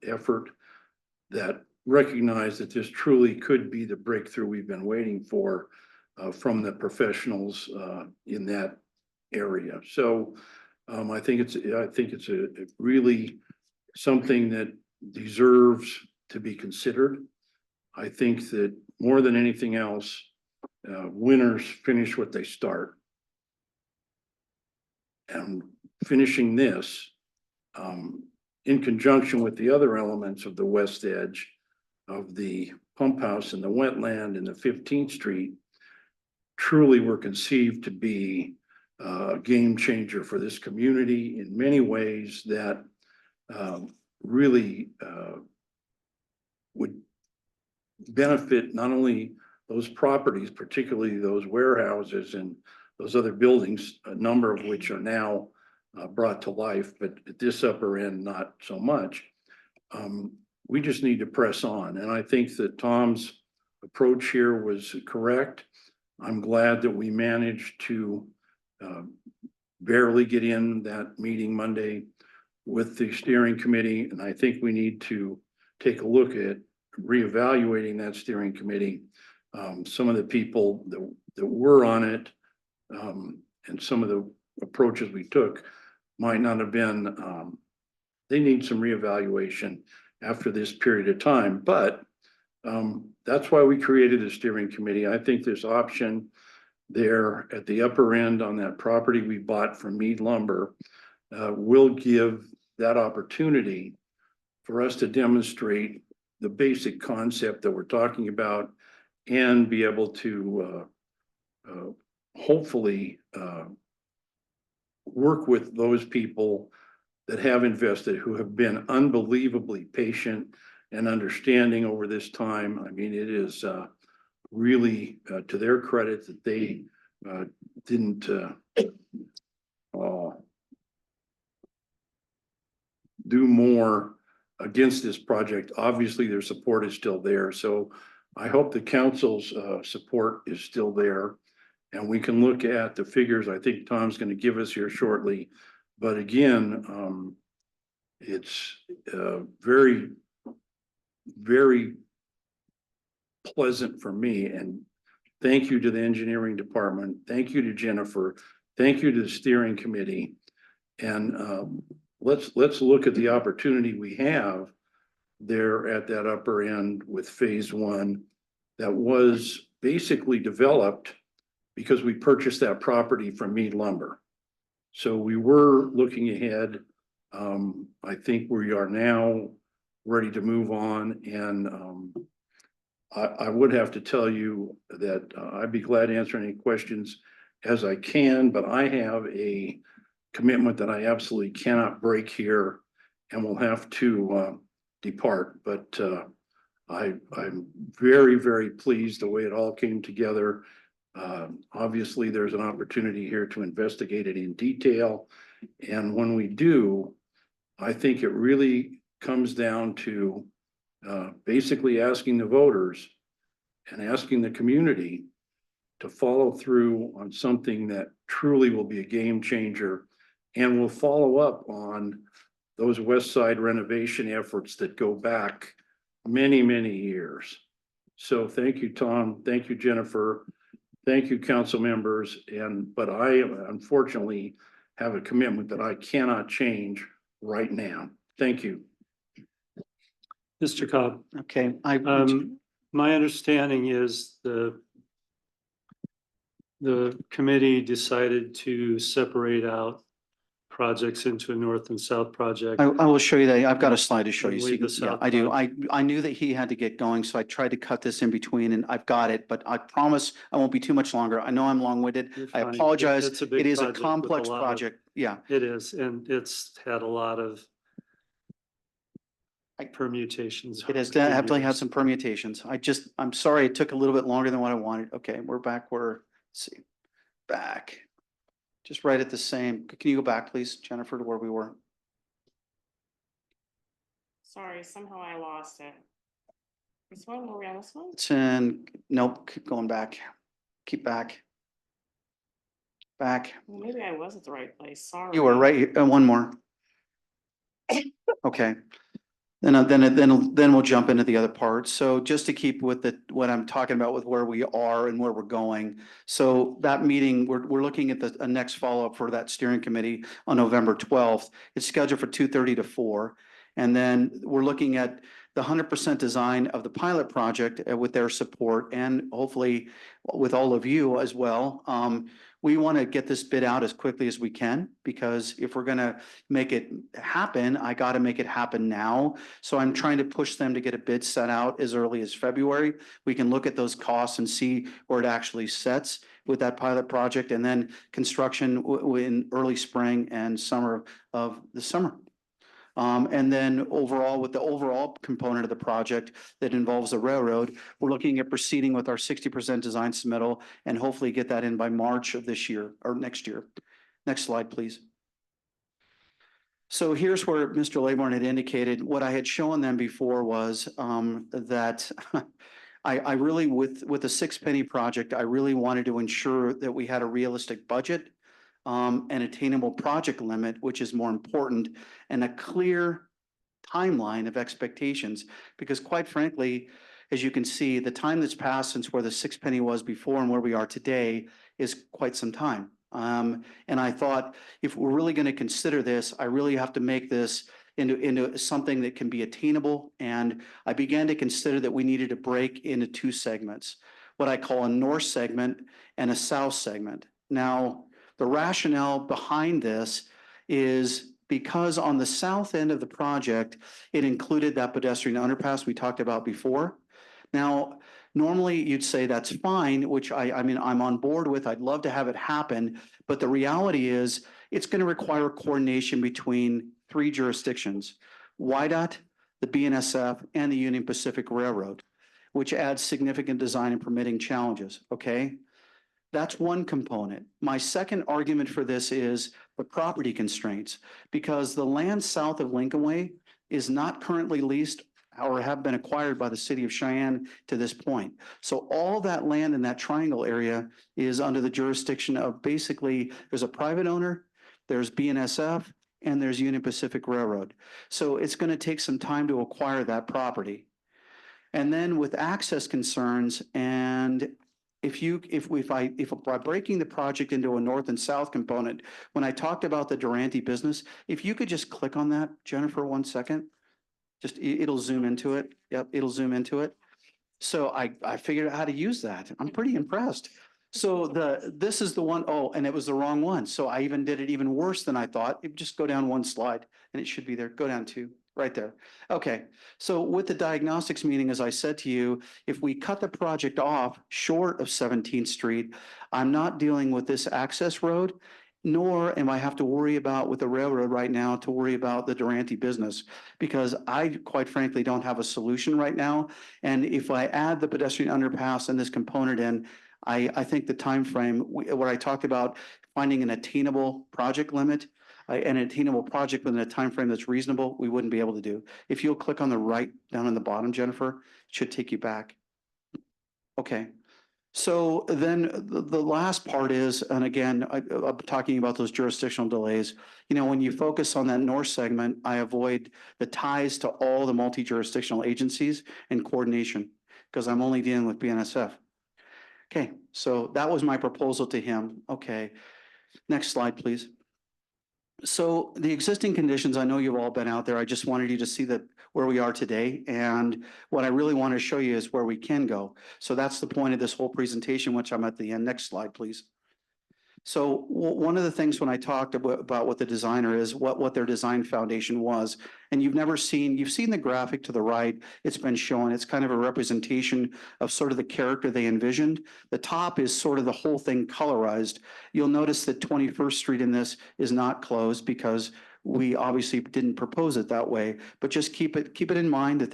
effort that recognized that this truly could be the breakthrough we've been waiting for from the professionals in that area. So I think it's a really something that deserves to be considered. I think that more than anything else, winners finish what they start. And finishing this in conjunction with the other elements of the west edge of the pump house and the wetland and the 15th Street truly were conceived to be a game changer for this community in many ways that really would benefit not only those properties, particularly those warehouses and those other buildings, a number of which are now brought to life, but at this upper end, not so much. we just need to press on. And I think that Tom's approach here was correct. I'm glad that we managed to barely get in that meeting Monday with the steering committee. And I think we need to take a look at reevaluating that steering committee. Some of the people that were on it and some of the approaches we took might not have been, they need some reevaluation after this period of time. But that's why we created a steering committee. I think this option there at the upper end on that property we bought from Mead Lumber will give that opportunity for us to demonstrate the basic concept that we're talking about and be able to hopefully work with those people that have invested, who have been unbelievably patient and understanding over this time. I mean, it is really to their credit that they didn't do more against this project. Obviously, their support is still there. So I hope the council's support is still there. And we can look at the figures I think Tom's going to give us here shortly. But again, it's very, very pleasant for me. And thank you to the engineering department. Thank you to Jennifer. Thank you to the steering committee. And let's look at the opportunity we have there at that upper end with phase one that was basically developed because we purchased that property from Mead Lumber. So we were looking ahead. I think we are now ready to move on. And I would have to tell you that I'd be glad to answer any questions as I can, but I have a commitment that I absolutely cannot break here and will have to depart. But I'm very, very pleased the way it all came together. Obviously, there's an opportunity here to investigate it in detail. And when we do, I think it really comes down to basically asking the voters and asking the community to follow through on something that truly will be a game changer and will follow up on those West Side renovation efforts that go back many, many years. So thank you, Tom. Thank you, Jennifer. Thank you, council members. But I unfortunately have a commitment that I cannot change right now. Thank you. Mr. Cobb, Okay, my understanding is the committee decided to separate out projects into a north and south project. I will show you that. I've got a slide to show you. And So leave you the can, yeah, south I do. part. I knew that he had to get going, so I tried to cut this in between and I've got it, but I promise I won't be too much longer. I know I'm long-winded. You're I fine. apologize. It's a big It is a project with a complex lot of- project. Yeah. It is, and it's had a lot of permutations. It has over the definitely had years. some permutations. I'm sorry it took a little bit longer than what I wanted. Okay, we're back where, let's see, back. Just right at the same. Can you go back, please, Jennifer, to where we were? Sorry, somehow I lost it. This one, were we on this one? It's in, nope, keep going back. Keep back. Back. Well, maybe I was at the right place, sorry. You were right, one more. Okay. Then we'll jump into the other part. So just to keep with what I'm talking about with where we are and where we're going. So that meeting, we're looking at a next follow-up for that steering committee on November 12th. It's scheduled for 2:30 to 4. And then we're looking at the 100% design of the pilot project with their support and hopefully with all of you as well. We want to get this bid out as quickly as we can, because if we're going to make it happen, I got to make it happen now. So I'm trying to push them to get a bid set out as early as February. We can look at those costs and see where it actually sets with that pilot project, and then construction in early spring and summer of the summer. And then overall, with the overall component of the project that involves the railroad, we're looking at proceeding with our 60% design submittal and hopefully get that in by March of this year or next year. Next slide, please. So here's where Mr. Laybourne had indicated, what I had shown them before was that I really, with the six penny project, I really wanted to ensure that we had a realistic budget, an attainable project limit, which is more important, and a clear timeline of expectations. Because quite frankly, as you can see, the time that's passed since where the six penny was before and where we are today is quite some time. And I thought, if we're really going to consider this, I really have to make this into something that can be attainable. And I began to consider that we needed to break into two segments, what I call a north segment and a south segment. Now, the rationale behind this is because on the south end of the project, it included that pedestrian underpass we talked about before. Now, normally you'd say that's fine, which I mean, I'm on board with. I'd love to have it happen. But the reality is it's going to require coordination between three jurisdictions: WYDOT, the BNSF, and the Union Pacific Railroad, which adds significant design and permitting challenges. Okay. That's one component. My second argument for this is the property constraints, because the land south of Lincoln Way is not currently leased or have been acquired by the city of Cheyenne to this point. So all that land in that triangle area is under the jurisdiction of, basically, there's a private owner, there's BNSF, and there's Union Pacific Railroad. So it's going to take some time to acquire that property. And then with access concerns, and by breaking the project into a north and south component, when I talked about the Durante business, if you could just click on that, Jennifer, 1 second. Just, it'll zoom into it. Yep, it'll zoom into it. So I figured out how to use that. I'm pretty impressed. So this is the one, oh, and it was the wrong one. So I even did it even worse than I thought. Just go down one slide and it should be there. Go down two, right there. Okay, so with the diagnostics meeting, as I said to you, if we cut the project off short of 17th Street, I'm not dealing with this access road, nor am I have to worry about with the railroad right now to worry about the Durante business, because I quite frankly don't have a solution right now. And if I add the pedestrian underpass and this component in, I think the time frame where I talked about finding an attainable project limit, an attainable project within a time frame that's reasonable, we wouldn't be able to do. If you'll click on the right down in the bottom, Jennifer, it should take you back. Okay. So then the last part is, and again, I'm talking about those jurisdictional delays. You know, when you focus on that north segment, I avoid the ties to all the multi-jurisdictional agencies and coordination, because I'm only dealing with BNSF. Okay, so that was my proposal to him. Okay, next slide, please. So the existing conditions, I know you've all been out there. I just wanted you to see that where we are today. And what I really want to show you is where we can go. So that's the point of this whole presentation, which I'm at the end. Next slide, please. So one of the things when I talked about what the designer is, what their design foundation was, and you've seen the graphic to the right, it's been shown, it's kind of a representation of sort of the character they envisioned. The top is sort of the whole thing colorized. You'll notice that 21st Street in this is not closed because we obviously didn't propose it that way, but just keep it in mind that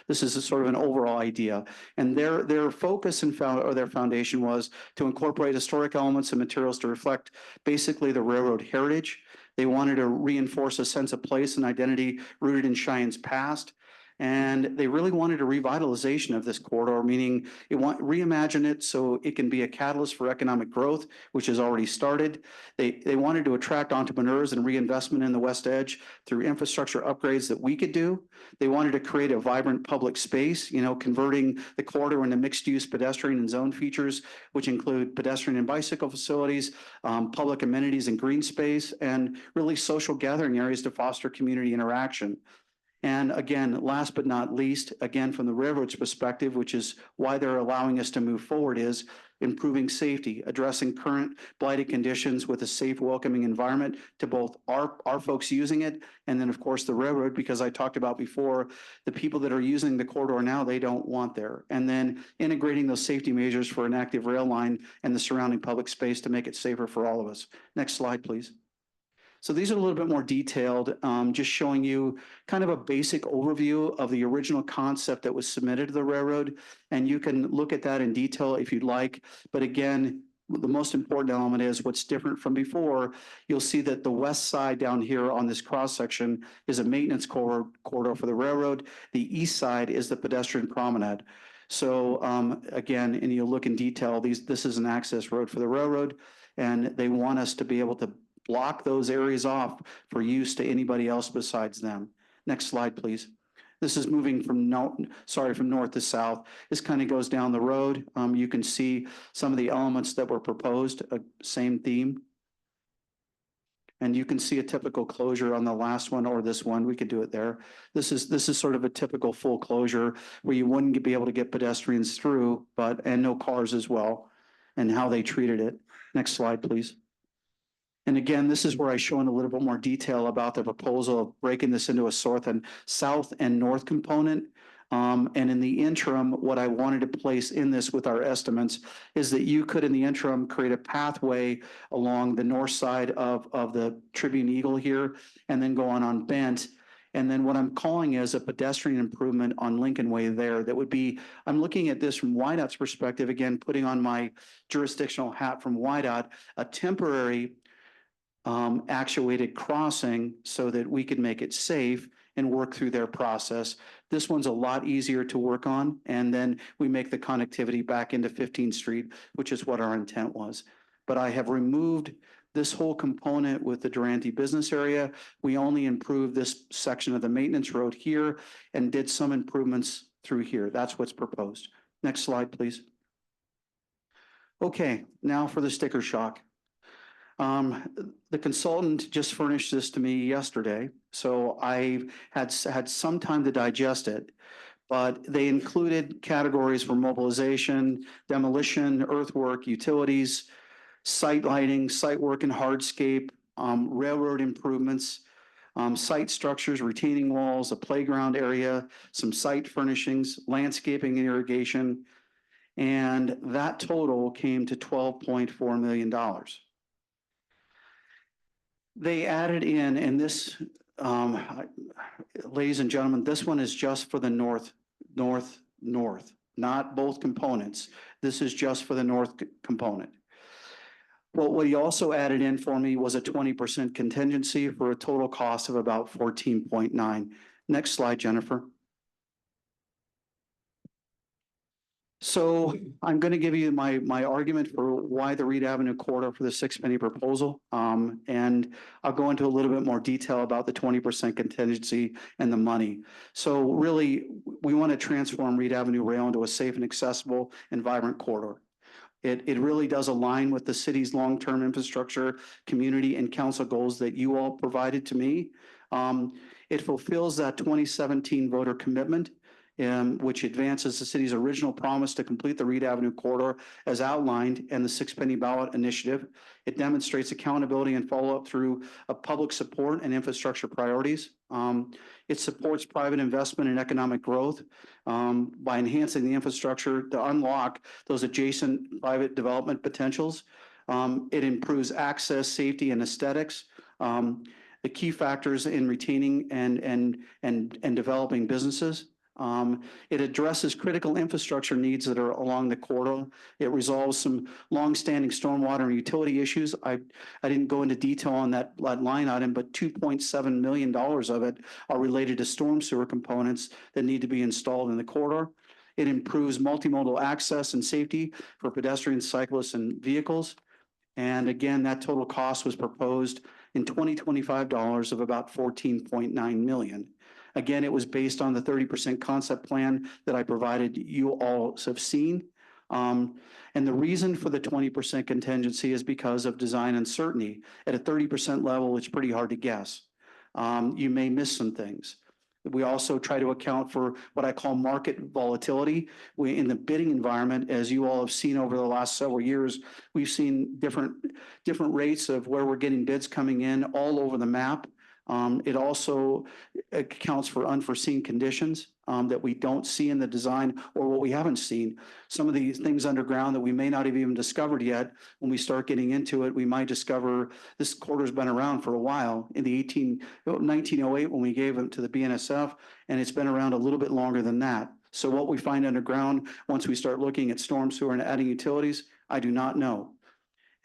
this is a sort of an overall idea. And their focus and their foundation was to incorporate historic elements and materials to reflect basically the railroad heritage. They wanted to reinforce a sense of place and identity rooted in Cheyenne's past. And they really wanted a revitalization of this corridor, meaning reimagine it so it can be a catalyst for economic growth, which has already started. They wanted to attract entrepreneurs and reinvestment in the West Edge through infrastructure upgrades that we could do. They wanted to create a vibrant public space, you know, converting the corridor into mixed-use pedestrian and zone features, which include pedestrian and bicycle facilities, public amenities and green space, and really social gathering areas to foster community interaction. And again, last but not least, again, from the railroad's perspective, which is why they're allowing us to move forward, is improving safety, addressing current blighted conditions with a safe, welcoming environment to both our folks using it, and then of course the railroad, because I talked about before, the people that are using the corridor now, they don't want there. And then integrating those safety measures for an active rail line and the surrounding public space to make it safer for all of us. Next slide, please. So these are a little bit more detailed, just showing you kind of a basic overview of the original concept that was submitted to the railroad. And you can look at that in detail if you'd like. But again, the most important element is what's different from before. You'll see that the west side down here on this cross section is a maintenance corridor for the railroad. The east side is the pedestrian promenade. So again, and you look in detail, this is an access road for the railroad, and they want us to be able to block those areas off for use to anybody else besides them. Next slide, please. This is moving from north to south. This kind of goes down the road. You can see some of the elements that were proposed, same theme. And you can see a typical closure on the last one or this one. We could do it there. This is sort of a typical full closure where you wouldn't be able to get pedestrians through, and no cars as well, and how they treated it. Next slide, please. And again, this is where I show in a little bit more detail about the proposal of breaking this into a south and north component. And in the interim, what I wanted to place in this with our estimates is that you could, in the interim, create a pathway along the north side of the Tribune Eagle here, and then go on Bent. And then what I'm calling is a pedestrian improvement on Lincoln Way there. That would be, I'm looking at this from YDOT's perspective, again, putting on my jurisdictional hat from YDOT, a temporary actuated crossing so that we could make it safe and work through their process. This one's a lot easier to work on, and then we make the connectivity back into 15th Street, which is what our intent was. But I have removed this whole component with the Durante business area. We only improved this section of the maintenance road here and did some improvements through here. That's what's proposed. Next slide, please. Okay, now for the sticker shock. The consultant just furnished this to me yesterday, so I had some time to digest it, but they included categories for mobilization, demolition, earthwork, utilities, site lighting, site work and hardscape, railroad improvements, site structures, retaining walls, a playground area, some site furnishings, landscaping and irrigation, and that total came to $12.4 million. They added in, and this, ladies and gentlemen, this one is just for the north, not both components. This is just for the north component. Well, what he also added in for me was a 20% contingency for a total cost of about 14.9. Next slide, Jennifer. So I'm going to give you my argument for why the Reed Avenue corridor for the 6-penny proposal. And I'll go into a little bit more detail about the 20% contingency and the money. So really, we want to transform Reed Avenue Rail into a safe and accessible and vibrant corridor. It really does align with the city's long-term infrastructure, community, and council goals that you all provided to me. It fulfills that 2017 voter commitment, which advances the city's original promise to complete the Reed Avenue corridor as outlined in the 6-penny ballot initiative. It demonstrates accountability and follow-up through public support and infrastructure priorities. It supports private investment and economic growth by enhancing the infrastructure to unlock those adjacent private development potentials. It improves access, safety, and aesthetics. The key factors in retaining and developing businesses. It addresses critical infrastructure needs that are along the corridor. It resolves some longstanding stormwater and utility issues. I didn't go into detail on that line item, but $2.7 million of it are related to storm sewer components that need to be installed in the corridor. It improves multimodal access and safety for pedestrians, cyclists, and vehicles. And again, that total cost was proposed in 2025 dollars of about 14.9 million. Again, it was based on the 30% concept plan that I provided you all have seen. And the reason for the 20% contingency is because of design uncertainty. At a 30% level, it's pretty hard to guess. You may miss some things. We also try to account for what I call market volatility. In the bidding environment, as you all have seen over the last several years, we've seen different rates of where we're getting bids coming in all over the map. It also accounts for unforeseen conditions that we don't see in the design or what we haven't seen. Some of these things underground that we may not have even discovered yet. When we start getting into it, we might discover this corridor's been around for a while. In the 1908 when we gave it to the BNSF, and it's been around a little bit longer than that. So what we find underground once we start looking at storm sewer and adding utilities, I do not know.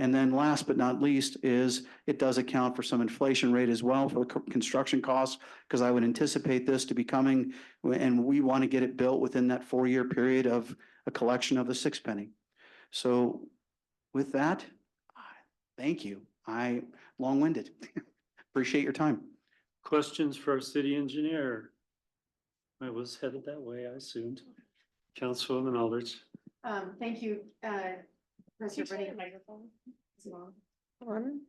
And then last but not least is it does account for some inflation rate as well for construction costs, because I would anticipate this to be coming, and we want to get it built within that 4-year period of a collection of the 6 penny. So with that, thank you. I long-winded. Appreciate your time. Questions for our city engineer? I was headed that way, I assumed. Councilwoman Aldrich. Thank you, Professor Turn your Brennan. microphone. Is it on?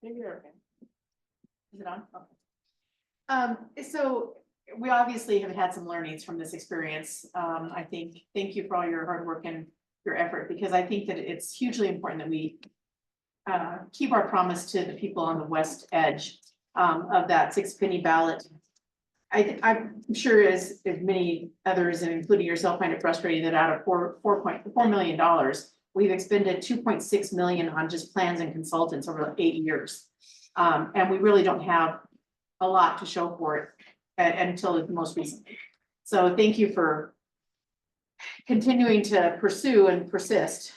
Maybe you're okay. Is it on? Okay. So we obviously have had some learnings from this experience. I think, thank you for all your hard work and your effort, because I think that it's hugely important that we keep our promise to the people on the west edge of that 6 penny ballot. I'm sure as many others, and including yourself, find it frustrating that out of $4 million, we've expended 2.6 million on just plans and consultants over 8 years. And we really don't have a lot to show for it until the most recently. So thank you for continuing to pursue and persist.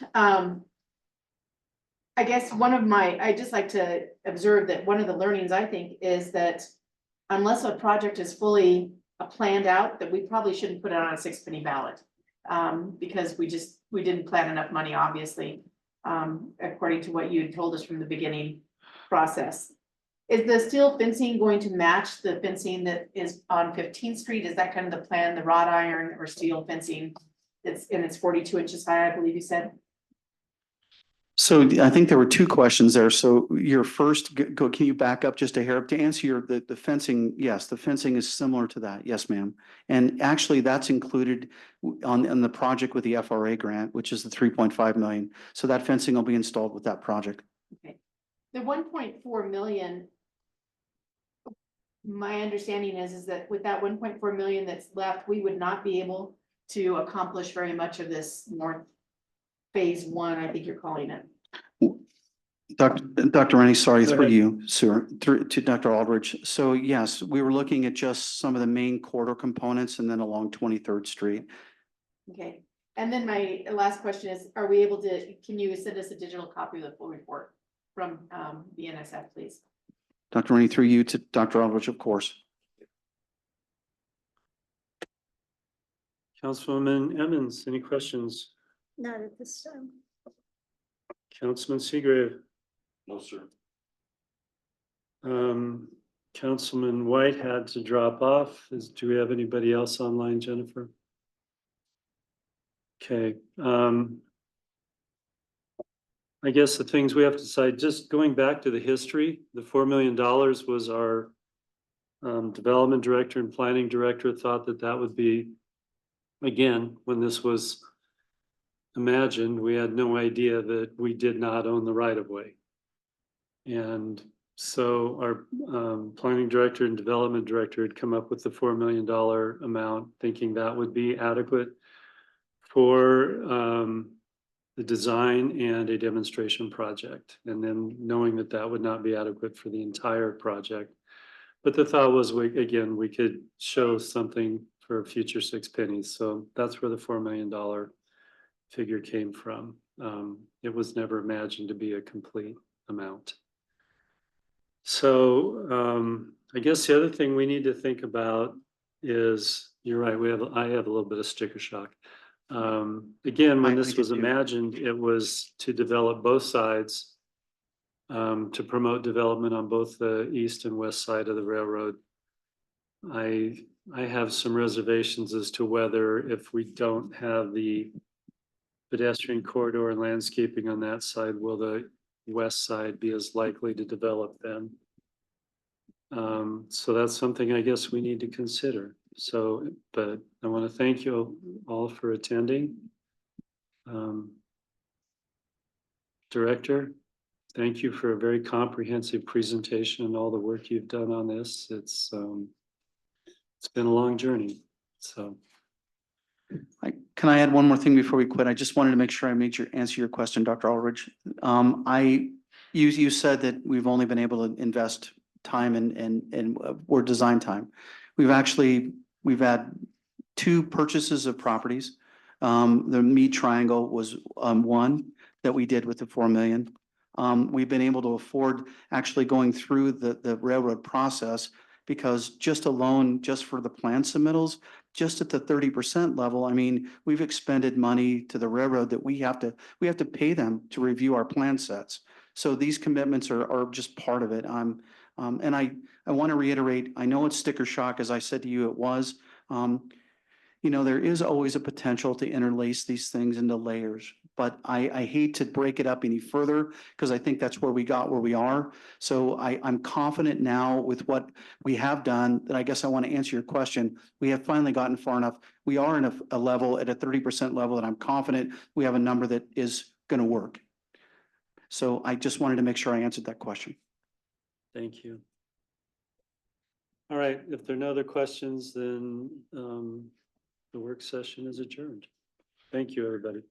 I guess I just like to observe that one of the learnings, I think, is that unless a project is fully planned out, that we probably shouldn't put it on a 6 penny ballot. Because we didn't plan enough money, obviously, according to what you had told us from the beginning process. Is the steel fencing going to match the fencing that is on 15th Street? Is that kind of the plan, the wrought iron or steel fencing? It's 42 inches high, I believe you said. So I think there were 2 questions there. So your first, can you back up just a hair to answer the fencing? Yes, the fencing is similar to that. Yes, ma'am. And actually that's included on the project with the FRA grant, which is the 3.5 million. So that fencing will be installed with that project. Okay. The 1.4 million, my understanding is that with that 1.4 million that's left, we would not be able to accomplish very much of this north phase 1, I think you're calling it. Dr. Rennie, sorry, Go through ahead. you, sir, to Dr. Aldrich. So yes, we were looking at just some of the main corridor components and then along 23rd Street. Okay, and then my last question is, are we able to, can you send us a digital copy of the full report from the NSF, please? Dr. Rennie, through you to Dr. Aldrich, of course. Councilwoman Emmons, any questions? Not at this time. Councilman Seagrave. No, sir. Councilman White had to drop off. Do we have anybody else online, Jennifer? Okay, I guess the things we have to decide, just going back to the history, the $4 million was our development director and planning director thought that would be, again, when this was imagined, we had no idea that we did not own the right of way. And so our planning director and development director had come up with the $4 million amount, thinking that would be adequate for the design and a demonstration project. And then knowing that would not be adequate for the entire project. But the thought was, we could show something for future 6 pennies. So that's where the $4 million figure came from. It was never imagined to be a complete amount. So I guess the other thing we need to think about is, you're right, I have a little bit of sticker shock. Again, when I this did was too. imagined, it was to develop both sides, to promote development on both the east and west side of the railroad. I have some reservations as to whether, if we don't have the pedestrian corridor and landscaping on that side, will the west side be as likely to develop then? So that's something I guess we need to consider. So, but I want to thank you all for attending. Director, thank you for a very comprehensive presentation and all the work you've done on this. It's been a long journey, so. Can I add one more thing before we quit? I just wanted to make sure I answer your question, Dr. Aldrich. You said that we've only been able to invest time and or design time. We've had 2 purchases of properties. The Mead Triangle was one that we did with the 4 million. we've been able to afford actually going through the railroad process because just alone, just for the plan submittals, just at the 30% level, I mean, we've expended money to the railroad that we have to pay them to review our plan sets. So these commitments are just part of it. And I want to reiterate, I know it's sticker shock, as I said to you, it was. You know, there is always a potential to interlace these things into layers, but I hate to break it up any further because I think that's where we got where we are. So I'm confident now with what we have done that I guess I want to answer your question. We have finally gotten far enough. We are in a level at a 30% level that I'm confident we have a number that is going to work. So I just wanted to make sure I answered that question. Thank you. All right, if there are no other questions, then the work session is adjourned. Thank you, everybody.